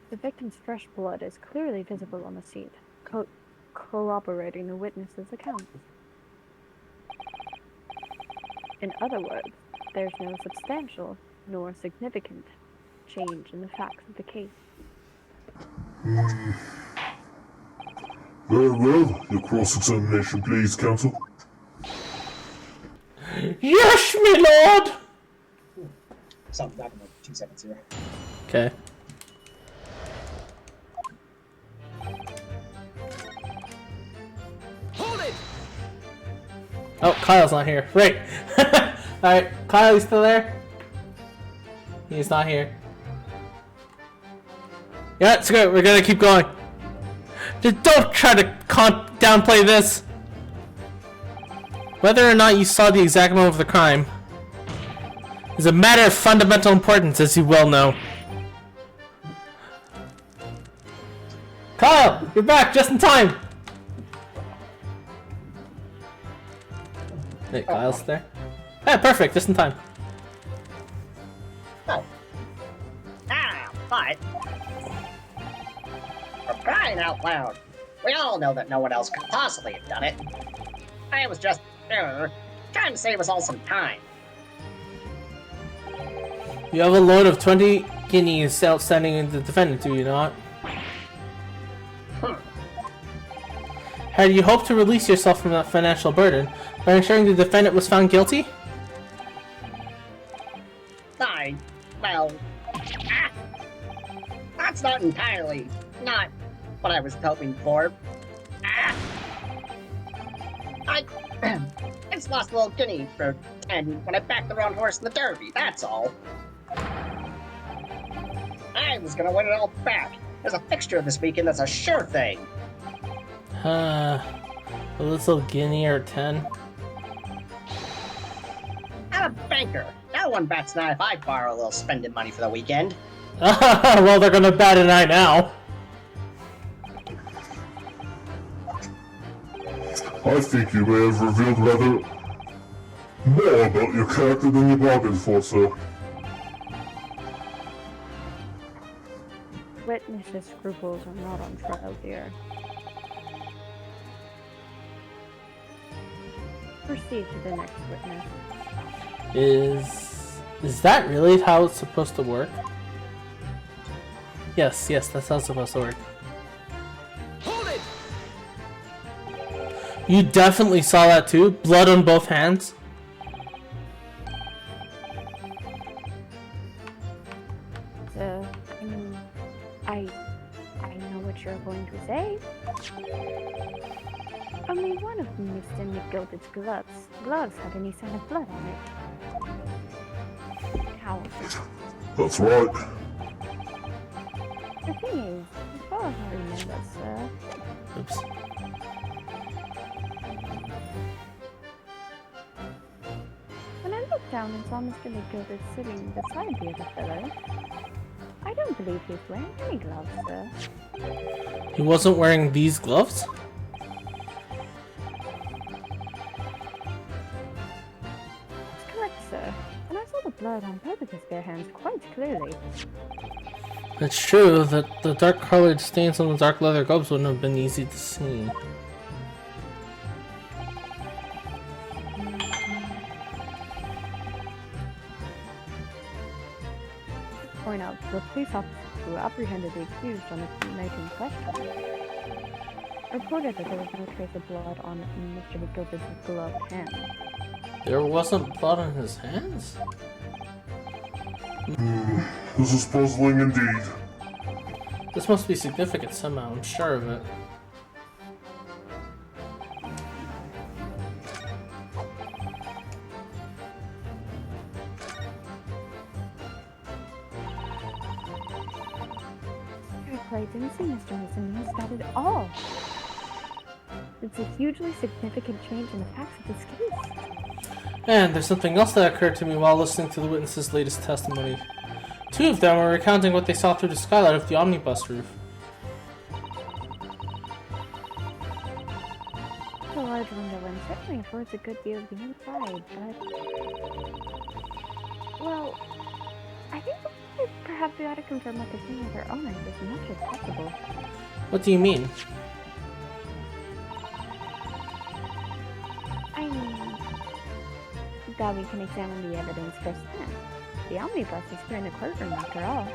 The victim's fresh blood is clearly visible on the seat, corroborating the witness's account. In other words, there's no substantial nor significant change in the facts of the case. Very well. Your cross-examination, please, counsel. Yes, my lord! Something back in like 2 seconds here. Okay. Hold it! Oh, Kyle's not here. Right. Alright, Kyle, you still there? He's not here. Yeah, it's good. We're gonna keep going. Just don't try to downplay this. Whether or not you saw the exact moment of the crime is a matter of fundamental importance, as you well know. Kyle, you're back just in time. Hey, Kyle's there. Yeah, perfect, just in time. Oh. But... for crying out loud, we all know that no one else could possibly have done it. I was just, trying to save us all some time. You have a loan of 20 guineas outstanding in the defendant, do you not? Had you hoped to release yourself from that financial burden by ensuring the defendant was found guilty? Well... that's not entirely... not what I was hoping for. I just lost a little guinea for 10 when I backed the wrong horse in the Derby, that's all. I was gonna win it all back. There's a fixture this weekend that's a sure thing. A little guinea or 10? I'm a banker. No one bats an eye if I borrow a little spending money for the weekend. Well, they're gonna bat an eye now. I think you may have revealed rather more about your character than you bargained for, sir. Witnesses' scruples are not on trial here. Proceed to the next witness. Is that really how it's supposed to work? Yes, that's how it's supposed to work. Hold it! You definitely saw that too? Blood on both hands? I know what you're going to say. Only one of Mr. McGilded's gloves had any sign of blood on it. How? That's right. The thing is, as far as I remember, sir, Oops. down and saw Mr. McGilvert sitting beside the other fellow. I don't believe he's wearing any gloves, sir. He wasn't wearing these gloves? That's correct, sir. And I saw the blood on both of his bare hands quite clearly. It's true that the dark-colored stains on the dark leather gloves wouldn't have been easy to see. Point out to the police officer who apprehended the accused on the night in question reported that there was no trace of blood on Mr. McGilbert's gloved hand. There wasn't blood on his hands? This is puzzling indeed. This must be significant somehow, I'm sure of it. I didn't see Mr. Mason use that at all. It's a hugely significant change in the facts of this case. And there's something else that occurred to me while listening to the witness's latest testimony. Two of them were recounting what they saw through the skylight of the omnibus roof. It's a large window and certainly affords a good view of the inside, but... well, I think perhaps we ought to confirm what they're seeing with our own eyes as much as possible. What do you mean? I mean, that we can examine the evidence firsthand. The omnibus is here in the courtroom after all.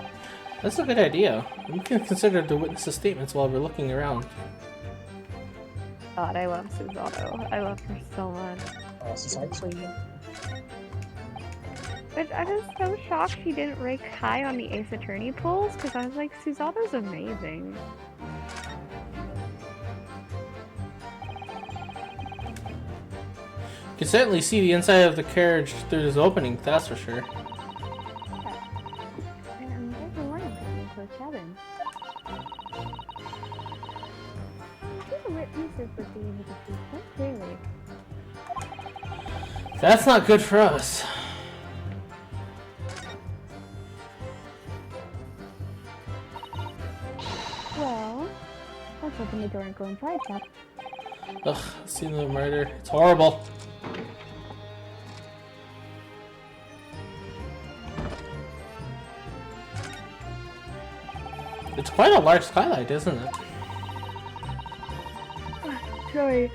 That's a good idea. We can consider the witness's statements while we're looking around. God, I love Susato. I love her so much. Precisely. But I was so shocked she didn't rank high on the Ace Attorney polls, because I was like, Susato's amazing. You can certainly see the inside of the carriage through this opening, that's for sure. And there's a warning coming to the cabin. I think the witnesses would be able to see quite clearly. That's not good for us. Well, let's open the door and go inside, Chap. Ugh, scene of the murder. It's horrible. It's quite a large skylight, isn't it? Sorry.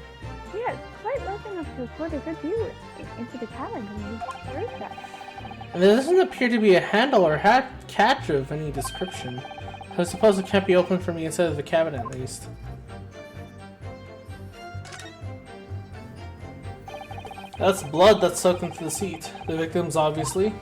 Yeah, it's quite large enough to afford a good view into the cabin and the recess. And there doesn't appear to be a handle or catch of any description. I suppose it can't be opened from the inside of the cabin at least. That's blood that's soaked into the seat. The victim's obviously.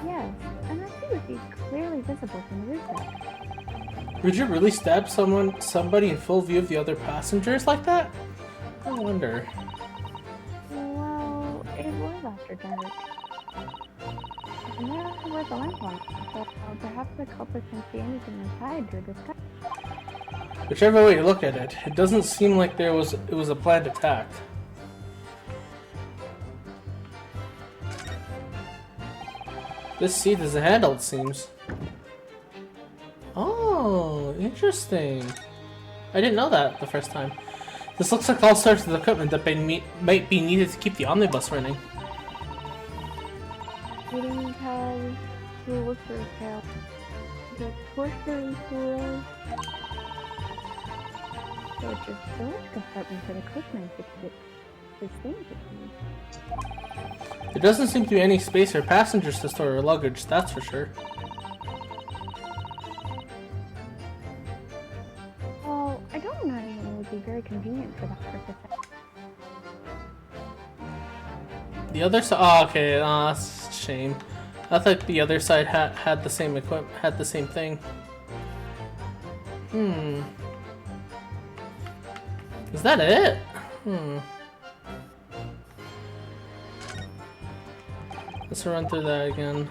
Yes, and that too would be clearly visible from the recess. Would you really stab somebody in full view of the other passengers like that? I wonder. Well, it was after dark. And there was a lamp on, so perhaps the culprit can see anything inside through the sky. Whichever way you look at it, it doesn't seem like it was a planned attack. This seat is a handle, it seems. Oh, interesting. I didn't know that the first time. This looks like all sorts of equipment that might be needed to keep the omnibus running. Feeding towels, tools for repair, the porcelain tools. So it's a storage compartment for the coachman to keep his things with. There doesn't seem to be any space for passengers to store their luggage, that's for sure. Well, I don't imagine it would be very convenient for that purpose. The other side. Oh, okay. That's a shame. I thought the other side had the same equipment, had the same thing. Is that it? Let's run through that again.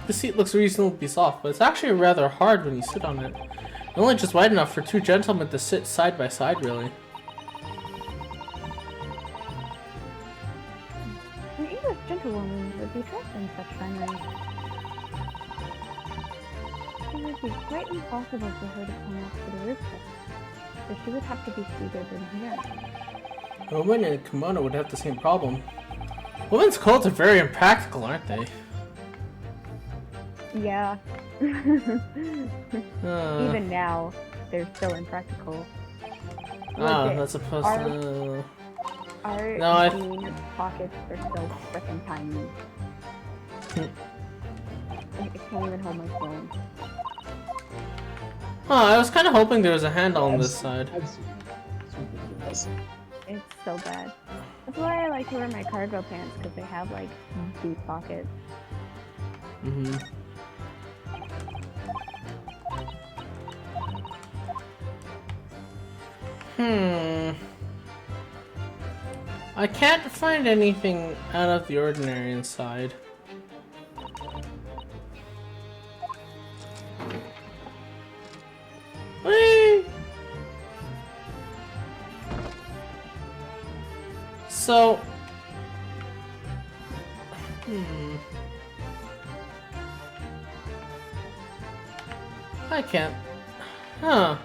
The seat looks reasonably soft, but it's actually rather hard when you sit on it. Only just wide enough for two gentlemen to sit side by side, really. An English gentlewoman would be dressed in such finery. It would be quite impossible for her to come up to the rooftop, so she would have to be seated in here. A woman in a kimono would have the same problem. Women's clothes are very impractical, aren't they? Yeah. Even now, they're still impractical. Look, that's supposed our- to... Our No, I- jean pockets are so freaking tiny. I can't even hold my phone. I was kind of hoping there was a handle on this side. I've seen it. It's ridiculous. It's so bad. That's why I like to wear my cargo pants, because they have like deep pockets. Mm-hmm. I can't find anything out of the ordinary inside. Whee! So... I can't... Huh.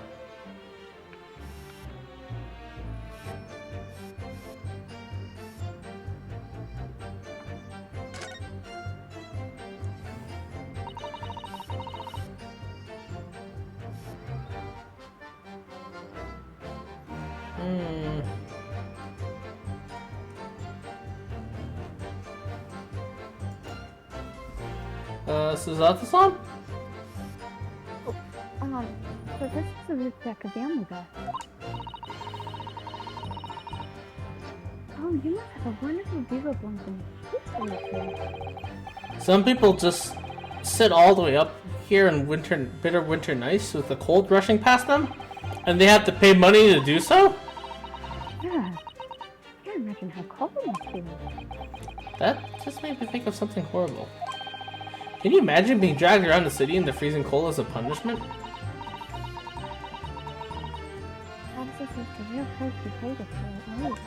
Suzato-san? So this is the root deck of the omnibus. Oh, you must have a wonderful view of London. Some people just sit all the way up here in bitter winter nights with the cold rushing past them, and they have to pay money to do so? Yeah. I can't imagine how cold it must be. That just made me think of something horrible. Can you imagine being dragged around the city in the freezing cold as a punishment? Perhaps this is the real price you pay to stay at night.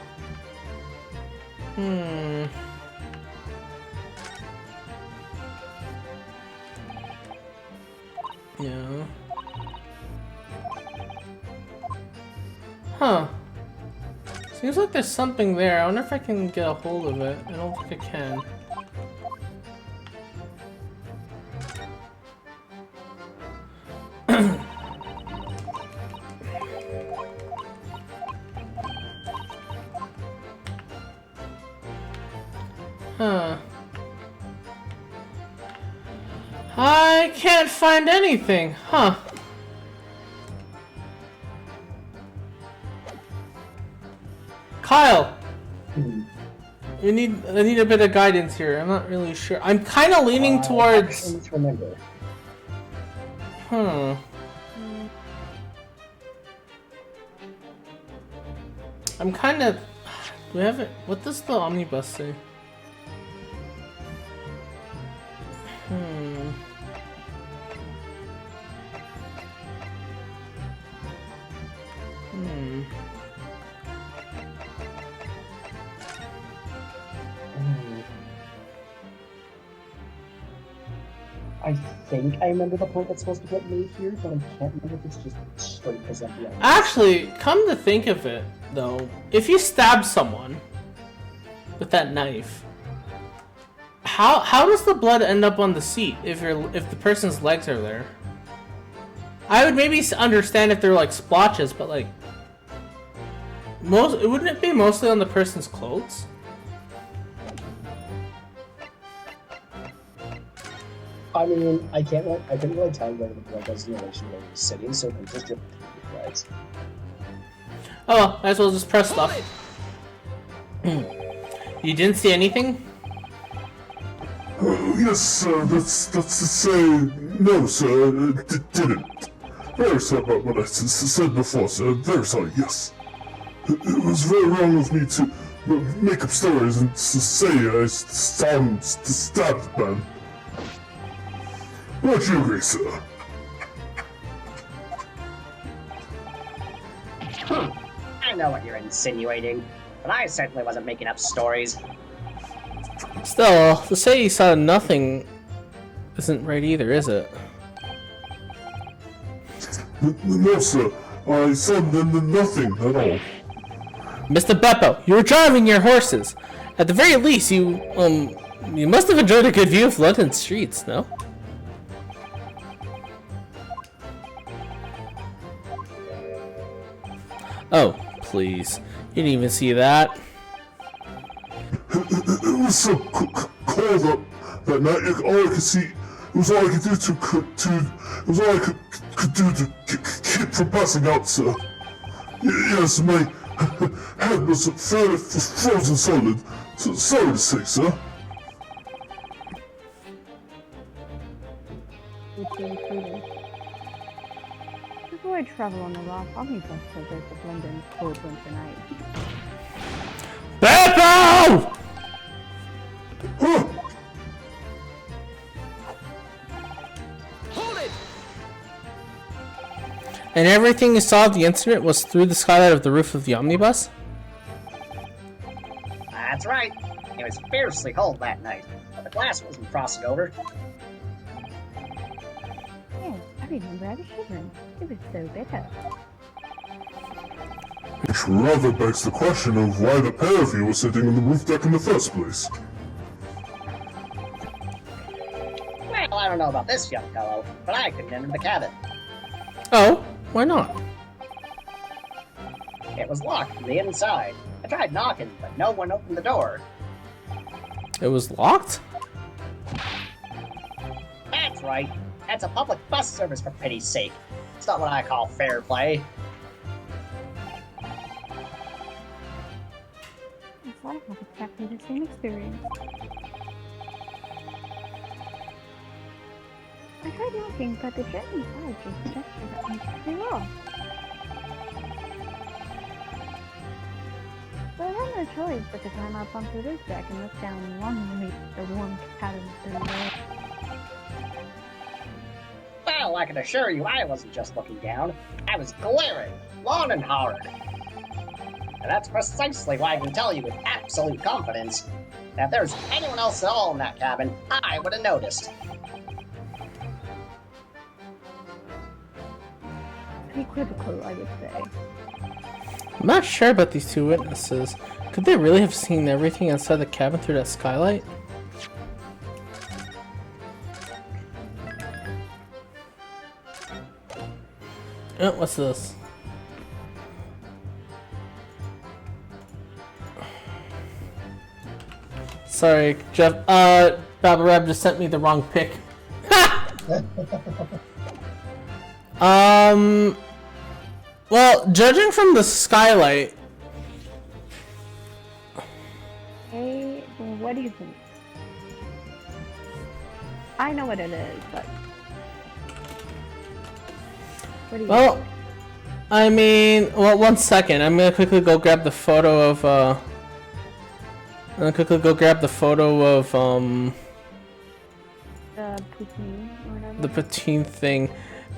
Yeah. Huh. Seems like there's something there. I wonder if I can get a hold of it. I don't think I can. Huh. I can't find anything, huh? Kyle! I need a bit of guidance here. I'm not really sure. I'm kind of leaning towards... Let's remember. Huh. I'm kind of... Do we have it? What does the omnibus say? I think I remember the point that's supposed to get made here, but I can't remember if it's just straight as empty. Actually, come to think of it, though, if you stab someone with that knife, how does the blood end up on the seat if the person's legs are there? I would maybe understand if they're like splotches, but like wouldn't it be mostly on the person's clothes? I mean, I couldn't really tell whether the blood was in relation to where he was sitting, so I'm just ripping the legs. Oh, might as well just press stuff. You didn't see anything? Yes, sir, that's to say, no, sir, didn't. Very sorry about what I said before, sir. Very sorry, yes. It was very wrong of me to make up stories and to say I stabbed man. Much you agree, sir. I know what you're insinuating, but I certainly wasn't making up stories. Still, to say you saw nothing isn't right either, is it? No, sir. I saw nothing at all. Mr. Beppo, you were driving your horses. At the very least, you must have enjoyed a good view of London streets, no? Oh, please. You didn't even see that. It was so cold up that night. All I could see, it was all I could do it was all I could do to keep from passing out, sir. Yes, my head was fairly frozen solid. So, sorry to say, sir. Before I travel on the last omnibus service of London's cold winter night. Beppo! Huh? And everything you saw of the incident was through the skylight of the roof of the omnibus? That's right. It was fiercely cold that night, but the glass wasn't frosted over. Yes, I remember I was shivering. It was so bitter. Which rather begs the question of why the pair of you were sitting on the roof deck in the first place. Well, I don't know about this young fellow, but I couldn't enter the cabin. Oh, why not? It was locked from the inside. I tried knocking, but no one opened the door. It was locked? That's right. That's a public bus service, for pity's sake. It's not what I call fair play. Yes, I have exactly the same experience. I tried knocking, but the jet inside just suggested that I'm pretty well. So I had no choice but to climb up onto this deck and look down longingly at the warm cabin through the door. Well, I can assure you I wasn't just looking down. I was glaring, long and hard. And that's precisely why I can tell you with absolute confidence that if there was anyone else at all in that cabin, I would have noticed. Equivocal, I would say. I'm not sure about these two witnesses. Could they really have seen everything inside the cabin through that skylight? Oh, what's this? Sorry, Jeff. Babble Rab just sent me the wrong pic. Well, judging from the skylight, Hey, what do you think? I know what it is, but what do you well, think? I mean, well, one second. I'm gonna quickly go grab the photo of, The poutine or whatever. the poutine thing.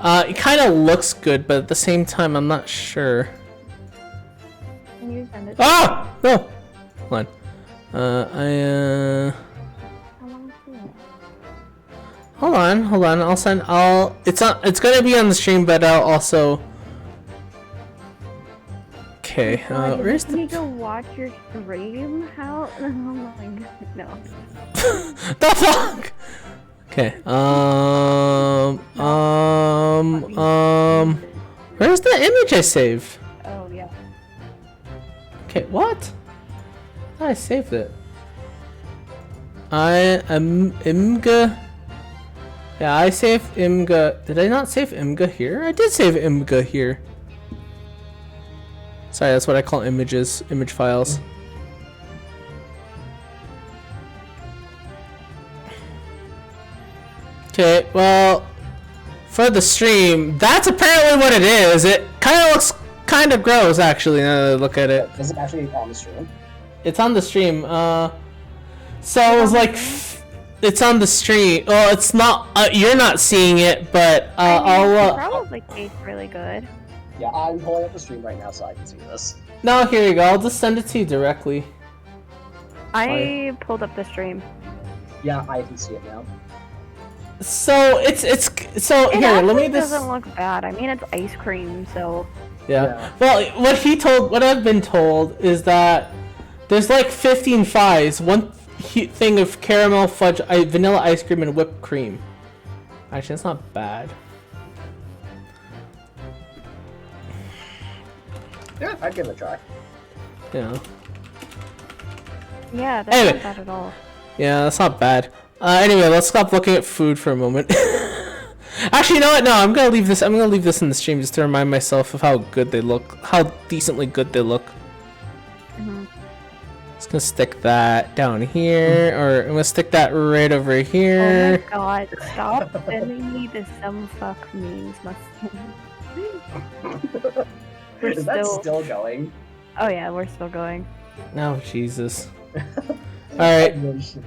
It kind of looks good, but at the same time, I'm not sure. Can you send it? Ah! No! Hold on. I want to see it. Hold on. It's gonna be on the stream, but I'll also... Okay, where's Can you the... go watch your stream? How? Oh my god, no. The fuck? Okay, where's the image I saved? Oh yeah. Okay, what? I thought I saved it. I am Imga. Yeah, I saved Imga. Did I not save Imga here? I did save Imga here. Sorry, that's what I call images, image files. Okay, well, for the stream, that's apparently what it is. It kind of looks kind of gross, actually, now that I look at it. Is it actually on the stream? It's on the stream. So it was like, it's on the stream. Well, it's not. You're not seeing it, but I'll. Probably tastes really good. Yeah, I'm pulling up the stream right now so I can see this. No, here you go. I'll just send it to you directly. I pulled up the stream. Yeah, I can see it now. So it's so It here. Let actually me just. doesn't look bad. I mean, it's ice cream, so Yeah. Yeah. Well, what I've been told is that there's like 15 pies, one thing of caramel fudge, vanilla ice cream, and whipped cream. Actually, that's not bad. Yeah, I'd give it a try. Yeah. yeah, that's Anyway. not bad at all. Yeah, that's not bad. Anyway, let's stop looking at food for a moment. Actually, you know what? No, I'm gonna leave this. I'm gonna leave this in the stream just to remind myself of how good they look, how decently good they look. Mhm. Just gonna stick that down here, or I'm gonna stick that right over Oh here. my god, stop sending me the some fuck memes. We're Is that still. still going? Oh yeah, we're still going. Oh Jesus! All right. Guys,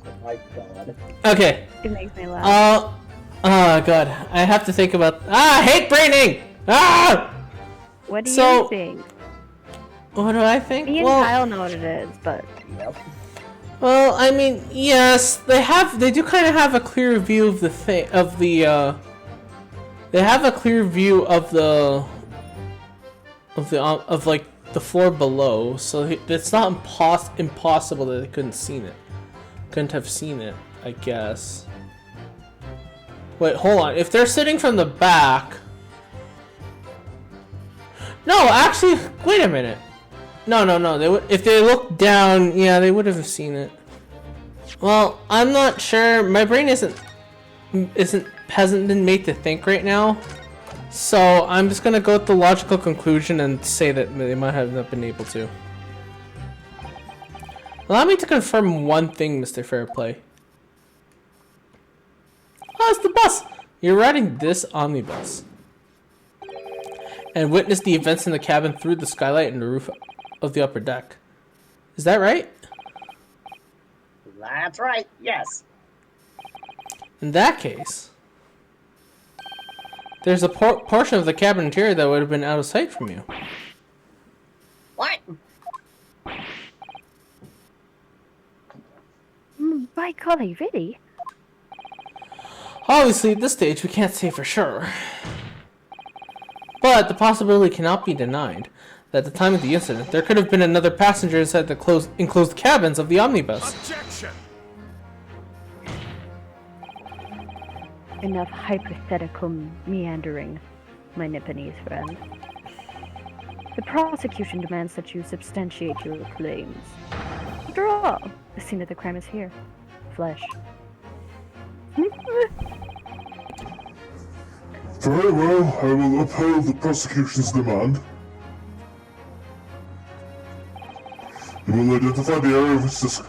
but my god. Okay. It makes me laugh. Oh god, I have to think about. I hate braining. What do so- you think? What do I think? Me and Kyle know what it is, but Yep. Well, I mean, yes, they do kind of have a clear view of the thing, they have a clear view of like the floor below, so it's not impossible that they couldn't have seen it, I guess. Wait, hold on, if they're sitting from the back, no, actually, wait a minute. No. If they looked down, yeah, they would have seen it. Well, I'm not sure. My brain hasn't been made to think right now. So I'm just gonna go with the logical conclusion and say that they might have not been able to. Allow me to confirm one thing, Mr. Fairplay. Oh, it's the bus! You're riding this omnibus. And witness the events in the cabin through the skylight and the roof of the upper deck. Is that right? That's right, yes. In that case, there's a portion of the cabin interior that would have been out of sight from you. What? by golly, really? Obviously, at this stage, we can't say for sure. But the possibility cannot be denied that at the time of the incident, there could have been another passenger inside the enclosed cabins of the omnibus. Objection! Enough hypothetical meandering, my Nipponese friend. The prosecution demands that you substantiate your claims. After all, the scene of the crime is here. Flesh. Very well, I will uphold the prosecution's demand. You will identify the area of this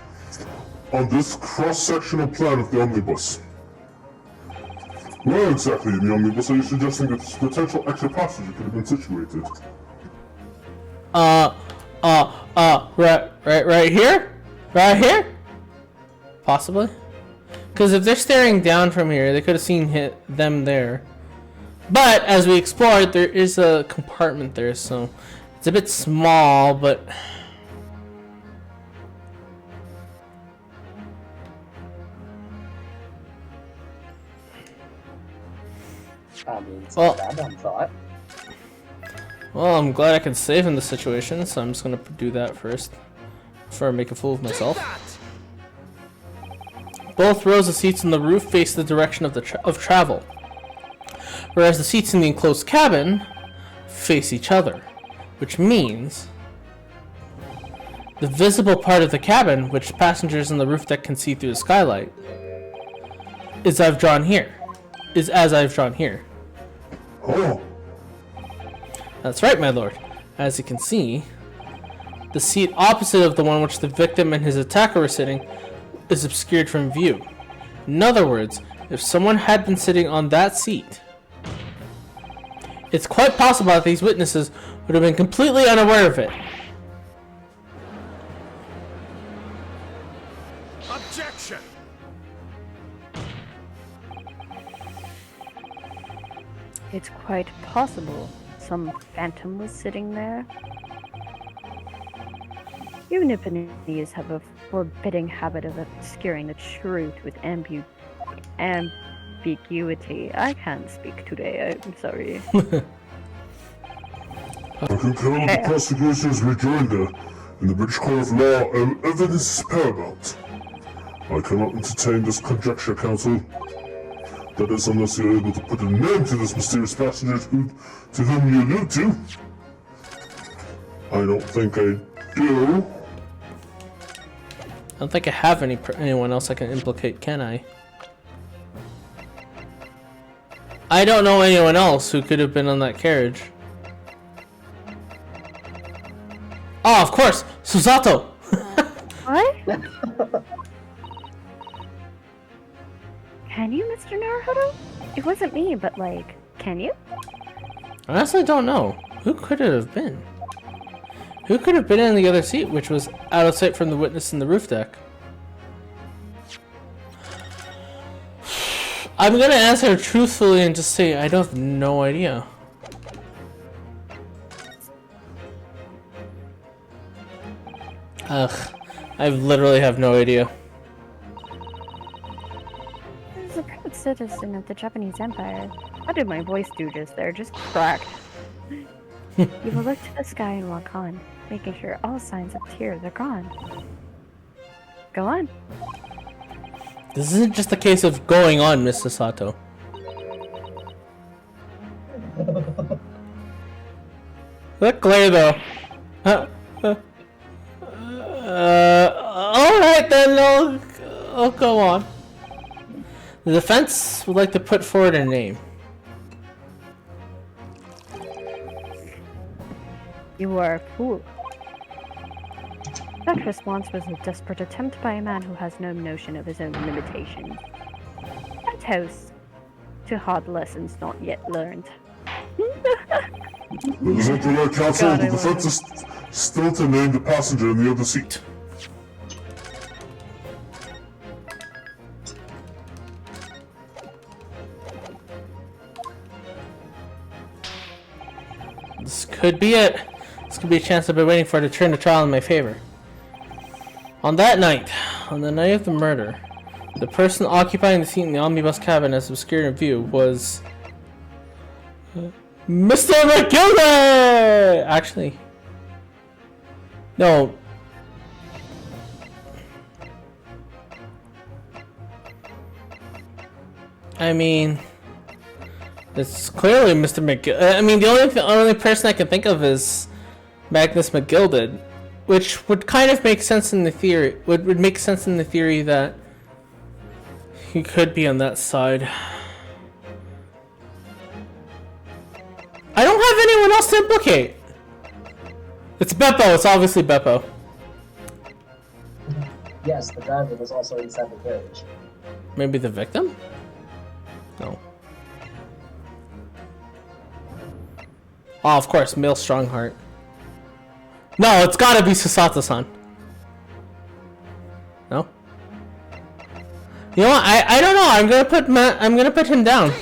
on this cross-sectional plan of the omnibus. Where exactly in the omnibus are you suggesting that this potential extra passenger could have been situated? Right here? Right here? Possibly. Because if they're staring down from here, they could have seen them there. But as we explored, there is a compartment there, so it's a bit small, but I mean, it's Well- not a bad thought. well, I'm glad I can save in this situation, so I'm just gonna do that first before I make a fool of myself. Both rows of seats on the roof face the direction of travel, whereas the seats in the enclosed cabin face each other, which means the visible part of the cabin, which passengers on the roof deck can see through the skylight, is as I've drawn here. Oh, That's right, my lord. As you can see, the seat opposite of the one which the victim and his attacker were sitting is obscured from view. In other words, if someone had been sitting on that seat, it's quite possible that these witnesses would have been completely unaware of it. Objection! quite possible some phantom was sitting there. Uniponies have a forbidding habit of obscuring the truth with ambiguity. I can't speak today, I'm sorry. I concur with the prosecution's rejoinder. In the British Court of Law, evidence is paramount. I cannot entertain this conjecture, counsel. That is, unless you're able to put a name to this mysterious passenger to whom you allude to. I don't think I do. I don't think I have anyone else I can implicate, can I? I don't know anyone else who could have been on that carriage. Oh, of course! Susato! What? Can you, Mr. Naruhodo? It wasn't me, but like, can you? I honestly don't know. Who could it have been? Who could have been in the other seat, which was out of sight from the witness in the roof deck? I'm gonna answer truthfully and just say I don't have no idea. Ugh, I literally have no idea. As a proud citizen of the Japanese Empire, how did my voice do just there? Just cracked. You will look to the sky and walk on, making sure all signs of tears are gone. Go on. This isn't just a case of going on, Mr. Sato. Look, glare though. Alright then, I'll go on. The defense would like to put forward a name. You are a fool. That response was a desperate attempt by a man who has no notion of his own limitations. A toast to hard lessons not yet learned. Isn't the right counsel? God, The I defense is still to name the passenger in the other seat. This could be it. This could be a chance I've been waiting for to turn the trial in my favor. On that night, on the night of the murder, the person occupying the seat in the omnibus cabin as obscured in view was Mr. McGilda! Actually, no. I mean, it's clearly Mr. McGilda. I mean, the only person I can think of is Magnus McGilded, which would kind of make sense in the theory. Would make sense in the theory that he could be on that side. I don't have anyone else to implicate. It's Beppo. It's obviously Beppo. Yes, the driver was also inside the carriage. Maybe the victim? No. Oh, of course, male Strongheart. No, it's gotta be Susato-san. No? You know what? I don't know. I'm gonna put him down.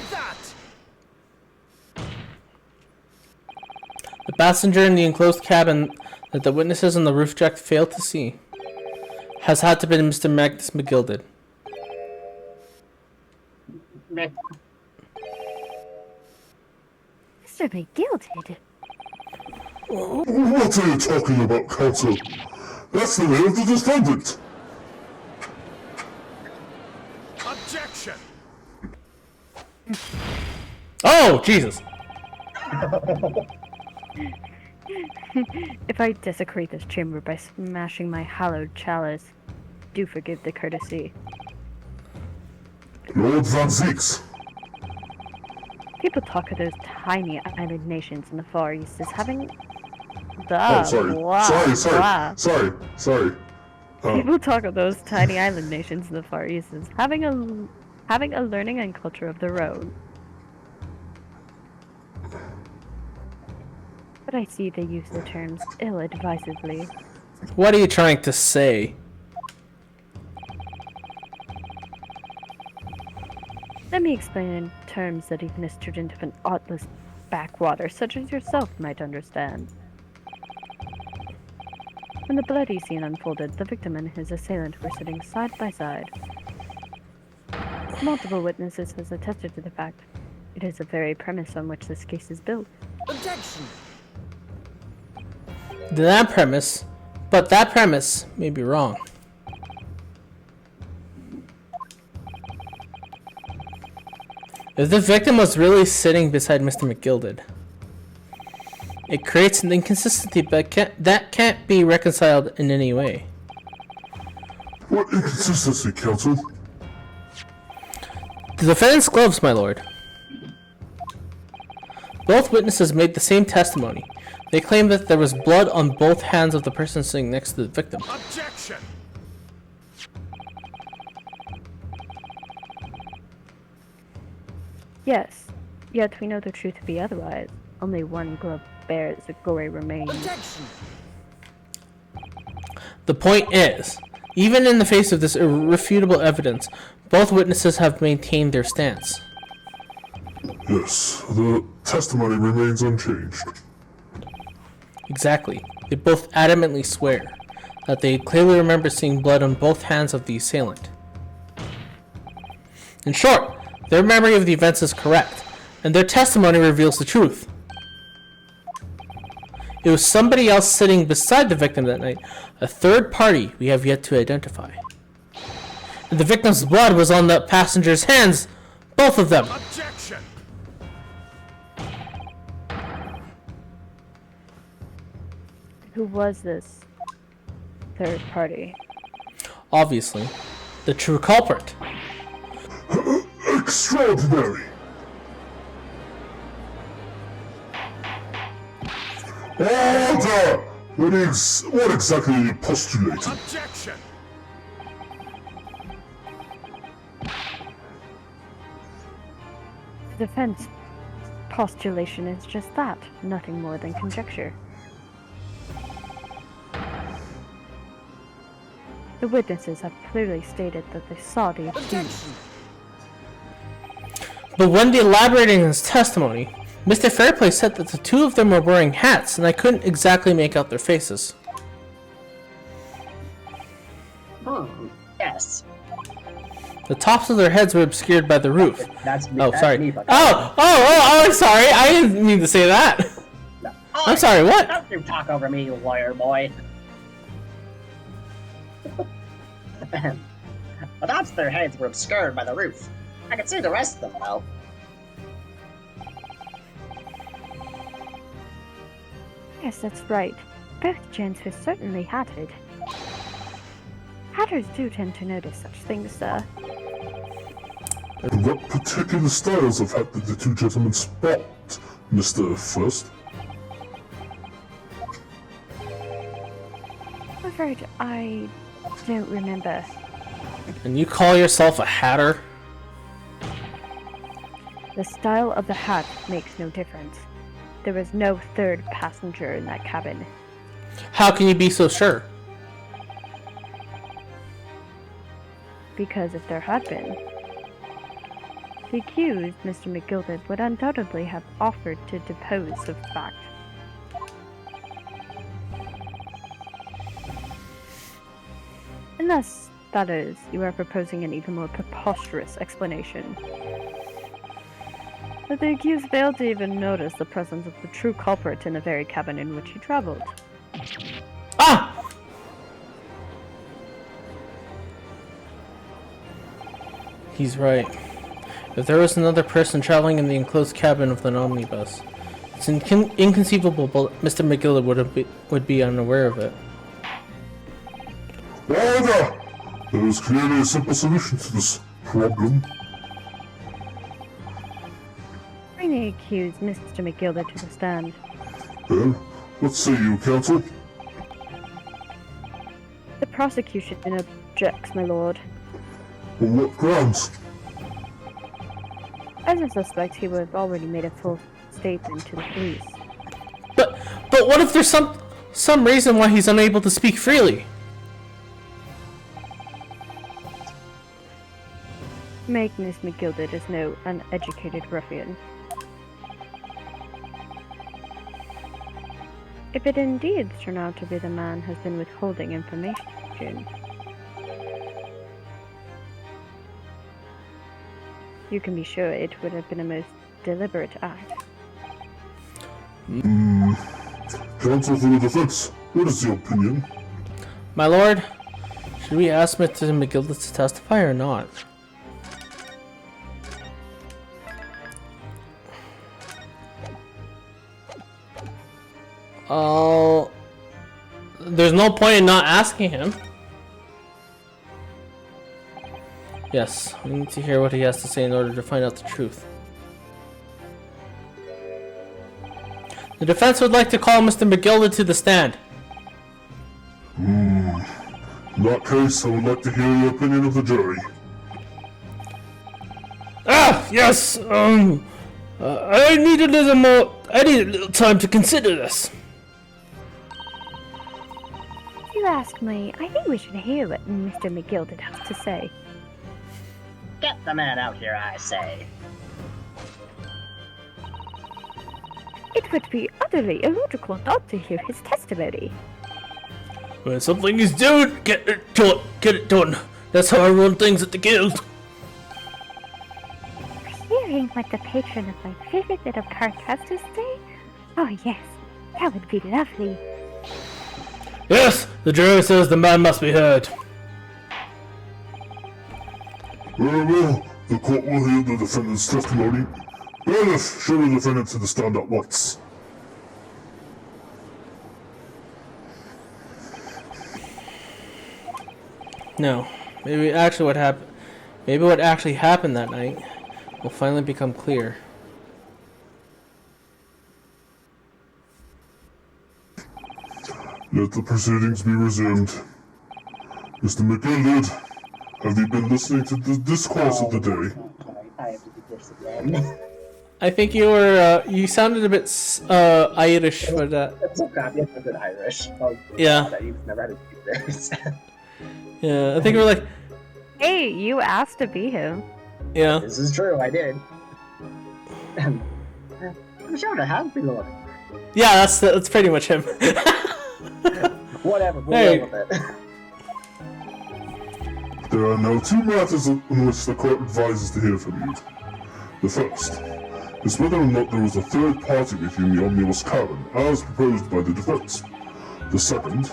The passenger in the enclosed cabin that the witnesses on the roof deck failed to see has had to be Mr. Magnus McGilded. Meh. Mr. McGilded? What are you talking about, counsel? That's the name of the defendant. Objection! Oh, Jesus. If I desecrate this chamber by smashing my hallowed chalice, do forgive the courtesy. Lord Van Zeeks. People talk of those tiny island nations in the Far East as having... Oh, sorry. Blah, blah. Sorry. People talk of those tiny island nations in the Far East as having a learning and culture of their own. But I see they use the terms ill-advisedly. What are you trying to say? Let me explain in terms that even is turned into an artless backwater such as yourself might understand. When the bloody scene unfolded, the victim and his assailant were sitting side by side. Multiple witnesses has attested to the fact. It is the very premise on which this case is built. Objection! That premise may be wrong. If the victim was really sitting beside Mr. McGilded, it creates an inconsistency that can't be reconciled in any way. What inconsistency, counsel? The defendant's gloves, my lord. Both witnesses made the same testimony. They claim that there was blood on both hands of the person sitting next to the victim. Objection! Yes, yet we know the truth to be otherwise. Only one glove bears the gory remains. Objection! The point is, even in the face of this irrefutable evidence, both witnesses have maintained their stance. Yes, the testimony remains unchanged. Exactly. They both adamantly swear that they clearly remember seeing blood on both hands of the assailant. In short, their memory of the events is correct, and their testimony reveals the truth. It was somebody else sitting beside the victim that night, a third party we have yet to identify. And the victim's blood was on the passenger's hands, both of them. Objection! Who was this third party? Obviously, the true culprit. Extraordinary! Order! What exactly are you postulating? Objection! The defense postulation is just that, nothing more than conjecture. The witnesses have clearly stated that they saw the accused. Objection! But when elaborating his testimony, Mr. Fairplay said that the two of them were wearing hats, and I couldn't exactly make out their faces. Yes. The tops of their heads were obscured by the roof. That's me. Oh, that's sorry. Me, but I'm sorry. I didn't mean to say that. Oh, I'm sorry, what? Don't you talk over me, you lawyer boy. The tops of their heads were obscured by the roof. I could see the rest of them, though. Yes, that's right. Both gents were certainly hatted. Hatters do tend to notice such things, sir. And what particular styles of hat did the two gentlemen spot, Mr. First? I'm afraid I don't remember. And you call yourself a hatter? The style of the hat makes no difference. There was no third passenger in that cabin. How can you be so sure? Because if there had been, the accused, Mr. McGilded, would undoubtedly have offered to depose the fact. Unless, that is, you are proposing an even more preposterous explanation. That the accused failed to even notice the presence of the true culprit in the very cabin in which he traveled. Ah! He's right. If there was another person traveling in the enclosed cabin of the omnibus, it's inconceivable Mr. McGillard would be unaware of it. Order! There is clearly a simple solution to this problem. Bring the accused, Mr. McGilded, to the stand. Well, what say you, counsel? The prosecution objects, my lord. On what grounds? As a suspect, he would have already made a full statement to the police. But what if there's some reason why he's unable to speak freely? Magnus McGilded is no uneducated ruffian. If it indeed turned out to be the man has been withholding information, you can be sure it would have been a most deliberate act. Counsel for the defense, what is your opinion? My lord, should we ask Mr. McGilda to testify or not? Oh, there's no point in not asking him. Yes, we need to hear what he has to say in order to find out the truth. The defense would like to call Mr. McGilda to the stand. In that case, I would like to hear the opinion of the jury. Ah, yes. I need a little time to consider this. If you ask me, I think we should hear what Mr. McGilda has to say. Get the man out here, I say. It would be utterly illogical not to hear his testimony. When something is due, get it done. That's how I run things at the guild. Hearing what the patron of my favorite bit of card has to say? Oh yes, that would be lovely. Yes, the jury says the man must be heard. Very well, the court will hear the defendant's testimony. Bailiff, show the defendant to the stand at once. No, maybe what actually happened that night will finally become clear. Let the proceedings be resumed. Mr. McGilda, have you been listening to the discourse of the day? I have to do this again. I think you sounded a bit Irish for that. That's so crappy. I'm good Irish. Oh, Yeah. God, you've never had to do this. Yeah, I think we're like, Hey, you asked to be him. yeah. This is true, I did. I'm sure to have been Lord. Yeah, that's pretty much him. Whatever, we'll Hey. deal with it. There are now two matters on which the court advises to hear from you. The first is whether or not there was a third party within the Omnibus Carbon, as proposed by the defense. The second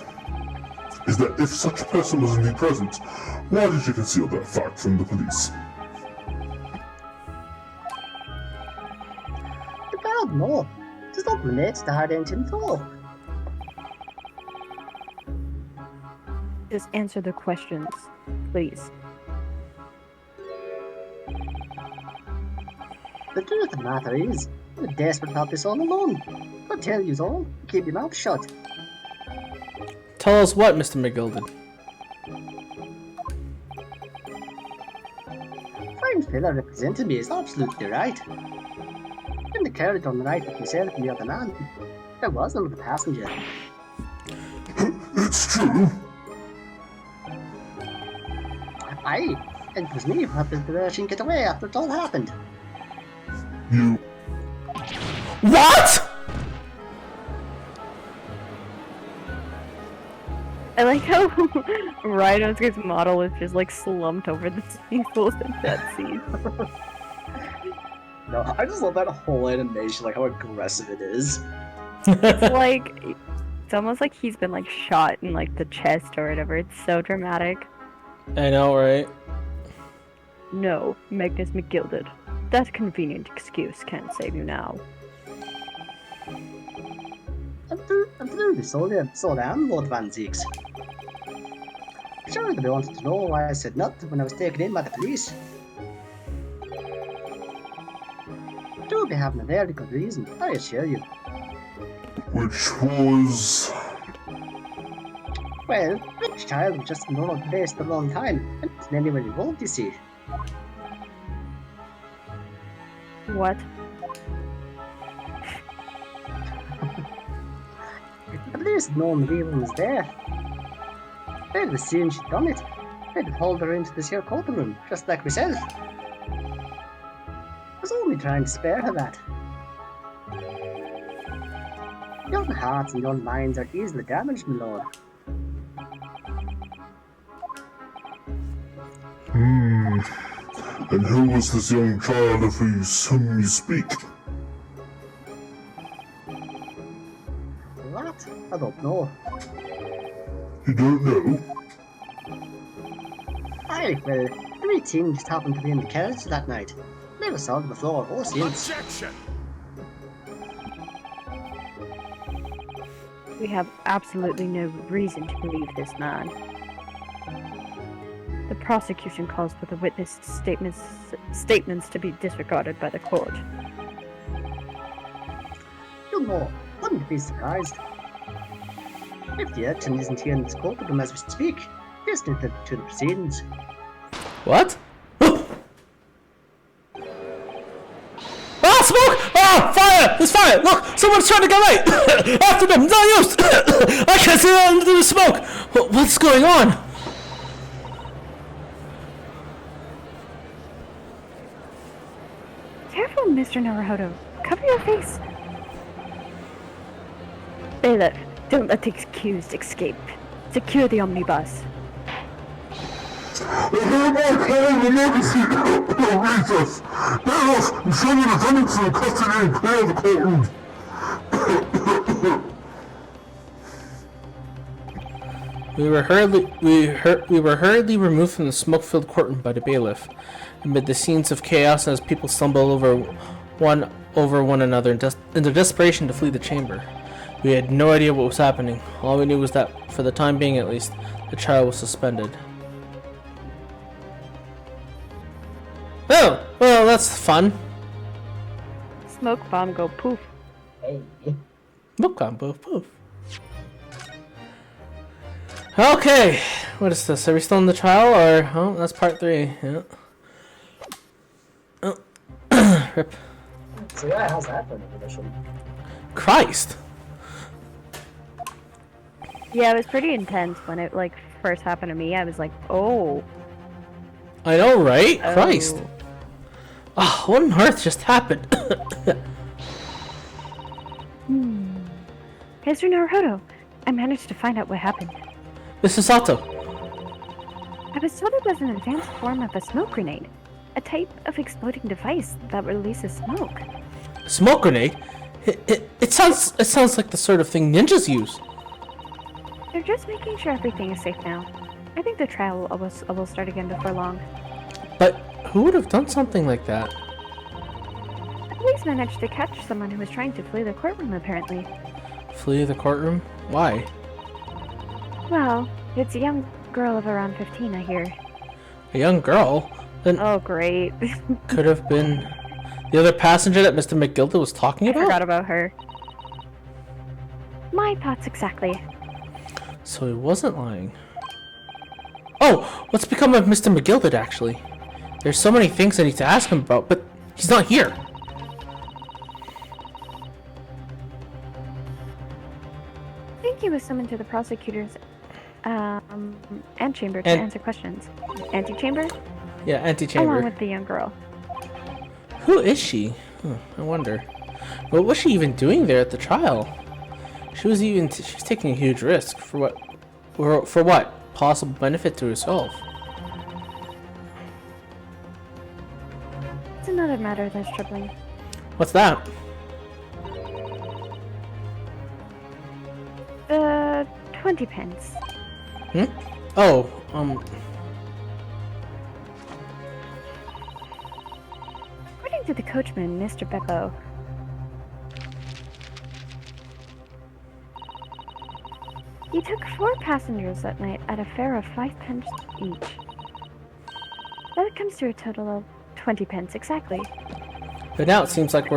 is that if such a person was indeed present, why did you conceal that fact from the police? The God, no. Does not relate to hard engine at all. Just answer the questions, please. The truth of the matter is, we're desperate to help this all alone. I'll tell you all, keep your mouth shut. Tell us what, Mr. McGilda. Fine fella representing me is absolutely right. In the carriage on the night with myself and the other man, there was another passenger. It's true. Aye, and it was me who helped the Russian get away after it all happened. You... What? I like how Rhino's model is just like slumped over the tables in that scene. No, I just love that whole animation, like how aggressive it is. It's like, it's almost like he's been like shot in like the chest or whatever. It's so dramatic. I know, right? No, Magnus McGilded. That convenient excuse can't save you now. I'm through this all down, Lord Van Zeeks. Sure, they wanted to know why I said not when I was taken in by the police. Do be having a very good reason, I assure you. Which was... Well, this child was just in the wrong place at the wrong time, and it's anywhere you won't, you see. What? The police had known the evil was there. They'd have seen she'd done it. They'd have hauled her into this here courtroom, just like myself. I was only trying to spare her that. Your hearts and your minds are easily damaged, my lord. And who was this young child of whom you speak? What? I don't know. You don't know? Aye, well, 3 teens just happened to be in the carriage that night. Never saw them before or since. Objection! We have absolutely no reason to believe this man. The prosecution calls for the witness statements to be disregarded by the court. You know, wouldn't be surprised. If the urchin isn't here in this courtroom as we speak, listening to the proceedings. What? Ah, smoke! Ah, fire! There's fire! Look, someone's trying to get away! After them! No use! I can't see out into the smoke! What's going on? Careful, Mr. Naruhodo. Cover your face. Bailiff, don't let the accused escape. Secure the omnibus. Emergency! Jesus! Bailiff, I'm sending the defendants to the custody and clear the courtroom. We were hurriedly removed from the smoke-filled courtroom by the bailiff, amid the scenes of chaos as people stumbled over one another in their desperation to flee the chamber. We had no idea what was happening. All we knew was that, for the time being at least, the trial was suspended. Oh, well, that's fun. Smoke bomb go poof. Hey. Smoke combo, poof. Okay, what is this? Are we still in the trial, or oh, that's part 3? Yeah. Oh, rip. So yeah, how's that for an intermission? Christ. Yeah, it was pretty intense when it first happened to me. I was like, oh. I know, right? Oh. Christ. Oh, what on earth just happened? Mr. Naruhodo, I managed to find out what happened. Mrs. Sato. I was told it was an advanced form of a smoke grenade, a type of exploding device that releases smoke. Smoke grenade? It sounds like the sort of thing ninjas use. They're just making sure everything is safe now. I think the trial will start again before long. But who would have done something like that? The police managed to catch someone who was trying to flee the courtroom, apparently. Flee the courtroom? Why? Well, it's a young girl of around 15, I hear. A young girl? Then Oh, great. could have been the other passenger that Mr. McGilda was talking I about? forgot about her. My thoughts exactly. So he wasn't lying. Oh, what's become of Mr. McGilda, actually? There's so many things I need to ask him about, but he's not here. I think he was summoned to the prosecutor's antechamber to answer questions. Antechamber? Yeah, Along antechamber. with the young girl. Who is she? I wonder. What was she even doing there at the trial? She's taking a huge risk for what? For what? Possible benefit to herself. It's another matter that's troubling. What's that? 20 pence. Oh, According to the coachman, Mr. Beppo, he took 4 passengers that night at a fare of 5 pence each. That comes to a total of 20 pence exactly. but now it seems like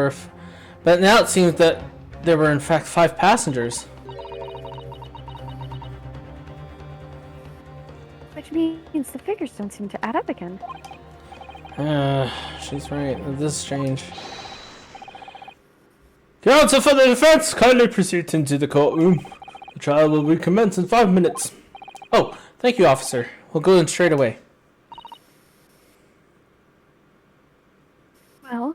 but now it seems that there were in fact 5 passengers. Which means the figures don't seem to add up again. She's right. This is strange. Counsel for the defense, kindly proceed into the courtroom. The trial will recommence in 5 minutes. Oh, thank you, officer. We'll go in straight away. Well,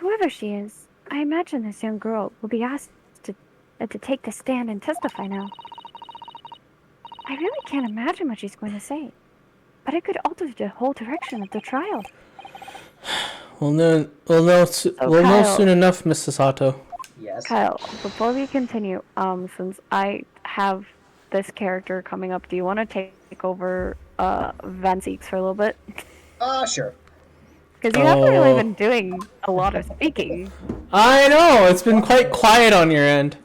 Whoever she is, I imagine this young girl will be asked to take the stand and testify now. I really can't imagine what she's going to say, but it could alter the whole direction of the trial. We'll know Kyle. soon enough, Mrs. Otto. Yes. Kyle, before we continue, since I have this character coming up, do you want to take over Van Zeeks for a little bit? Sure. Because you haven't really been doing a lot of speaking. I know, it's been quite quiet on your end.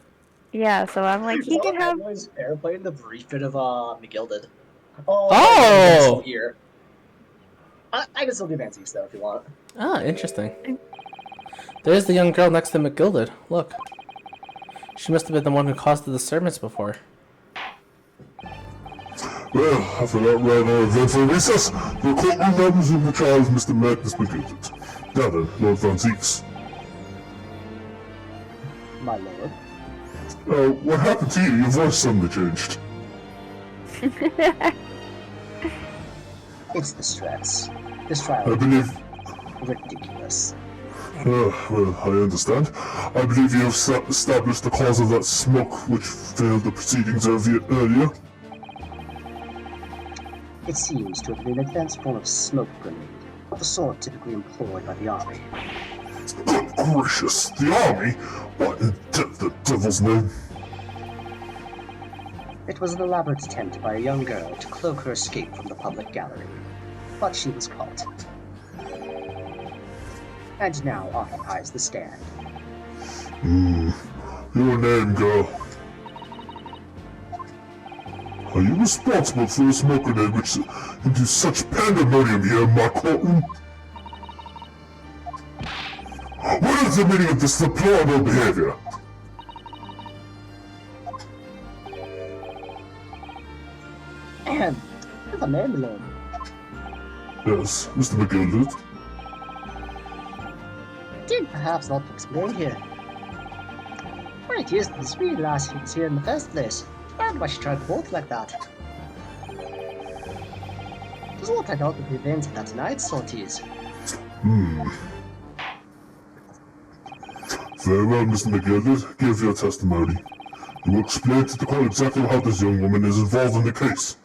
Yeah, so I'm like, he can have... I was airplane the brief bit of McGilded. Oh! Here. I can still do Nancy's though if you want. Ah, interesting. There's the young girl next to McGilded. Look. She must have been the one who caused the disturbance before. Well, after that rather eventful recess, the courtroom now resume the trial of Mr. Magnus McGilded. Now then, Lord Van Zeeks. My lord. What happened to you? Your voice suddenly changed. It's the stress. This trial I is believe... ridiculous. well, I understand. I believe you have established the cause of that smoke which failed the proceedings earlier. It seems to have been an advanced form of smoke grenade, of the sort typically employed by the army. Good gracious, the army? What in the devil's name? It was an elaborate attempt by a young girl to cloak her escape from the public gallery, but she was caught. And now occupies the stand. Your name, girl. Are you responsible for a smoke grenade which induced such pandemonium here in my courtroom? What is the meaning of this deplorable behavior? Ahem. The man alone. Yes, Mr. McGilded. Did perhaps not explain here. Why it is this real last hits here in the first place, and why she tried both like that. Does what I thought of the events of tonight's sorties. Very well, Mr. McGilded. Give your testimony. You will explain to the court exactly how this young woman is involved in the case.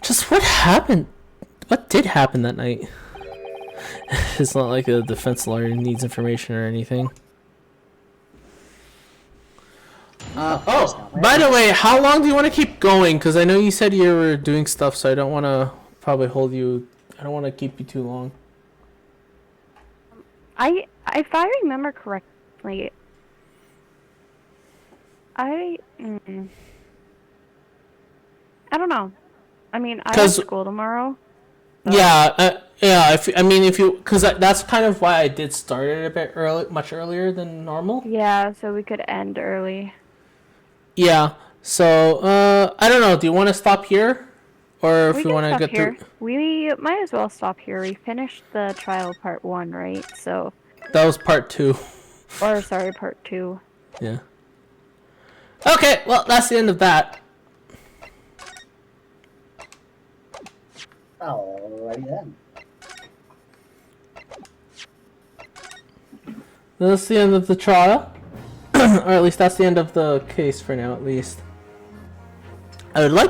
Just what happened? What did happen that night? It's not like a defense lawyer needs information or anything. By the way, how long do you want to keep going? Because I know you said you were doing stuff, so I don't want to probably hold you. I don't want to keep you too long. If I remember correctly, I don't know. I mean, I have school tomorrow. Yeah, if you, because that's kind of why I did start it a bit early, much earlier than normal. Yeah, so we could end early. Yeah, so I don't know. Do you want to stop here, or if you want to get here. through? We might as well stop here. We finished the trial part 1, right? So. That was part 2. Or sorry, part 2. Yeah. Okay, well that's the end of that. Alrighty then. That's the end of the trial. Or at least that's the end of the case for now, at least. I would like...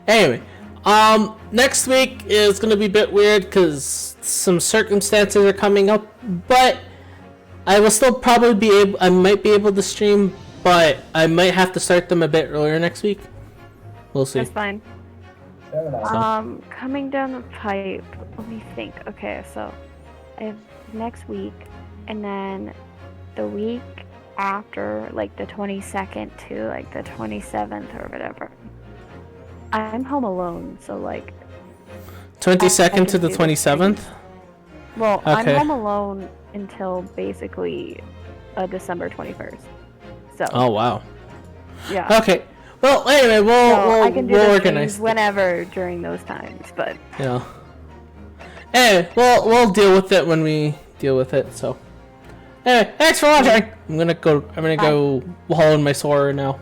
Anyway. Next week is going to be a bit weird because some circumstances are coming up. But I will still probably be able... I might be able to stream, but I might have to start them a bit earlier next week. We'll see. That's fine. Fair enough. Coming down the pipe, let me think. Okay, so I have next week, and then the week after, like the 22nd to like the 27th or whatever, I'm home alone, so like 22nd to the 27th? Well, Okay. I'm home alone until basically December 21st. So Oh, wow. yeah. Okay. Well, anyway, So I can do we'll the organize. streams whenever during those times, but Yeah. Anyway, we'll deal with it when we deal with it. So, anyway, thanks for watching. I'm gonna go. I'm gonna go haul in my sword now.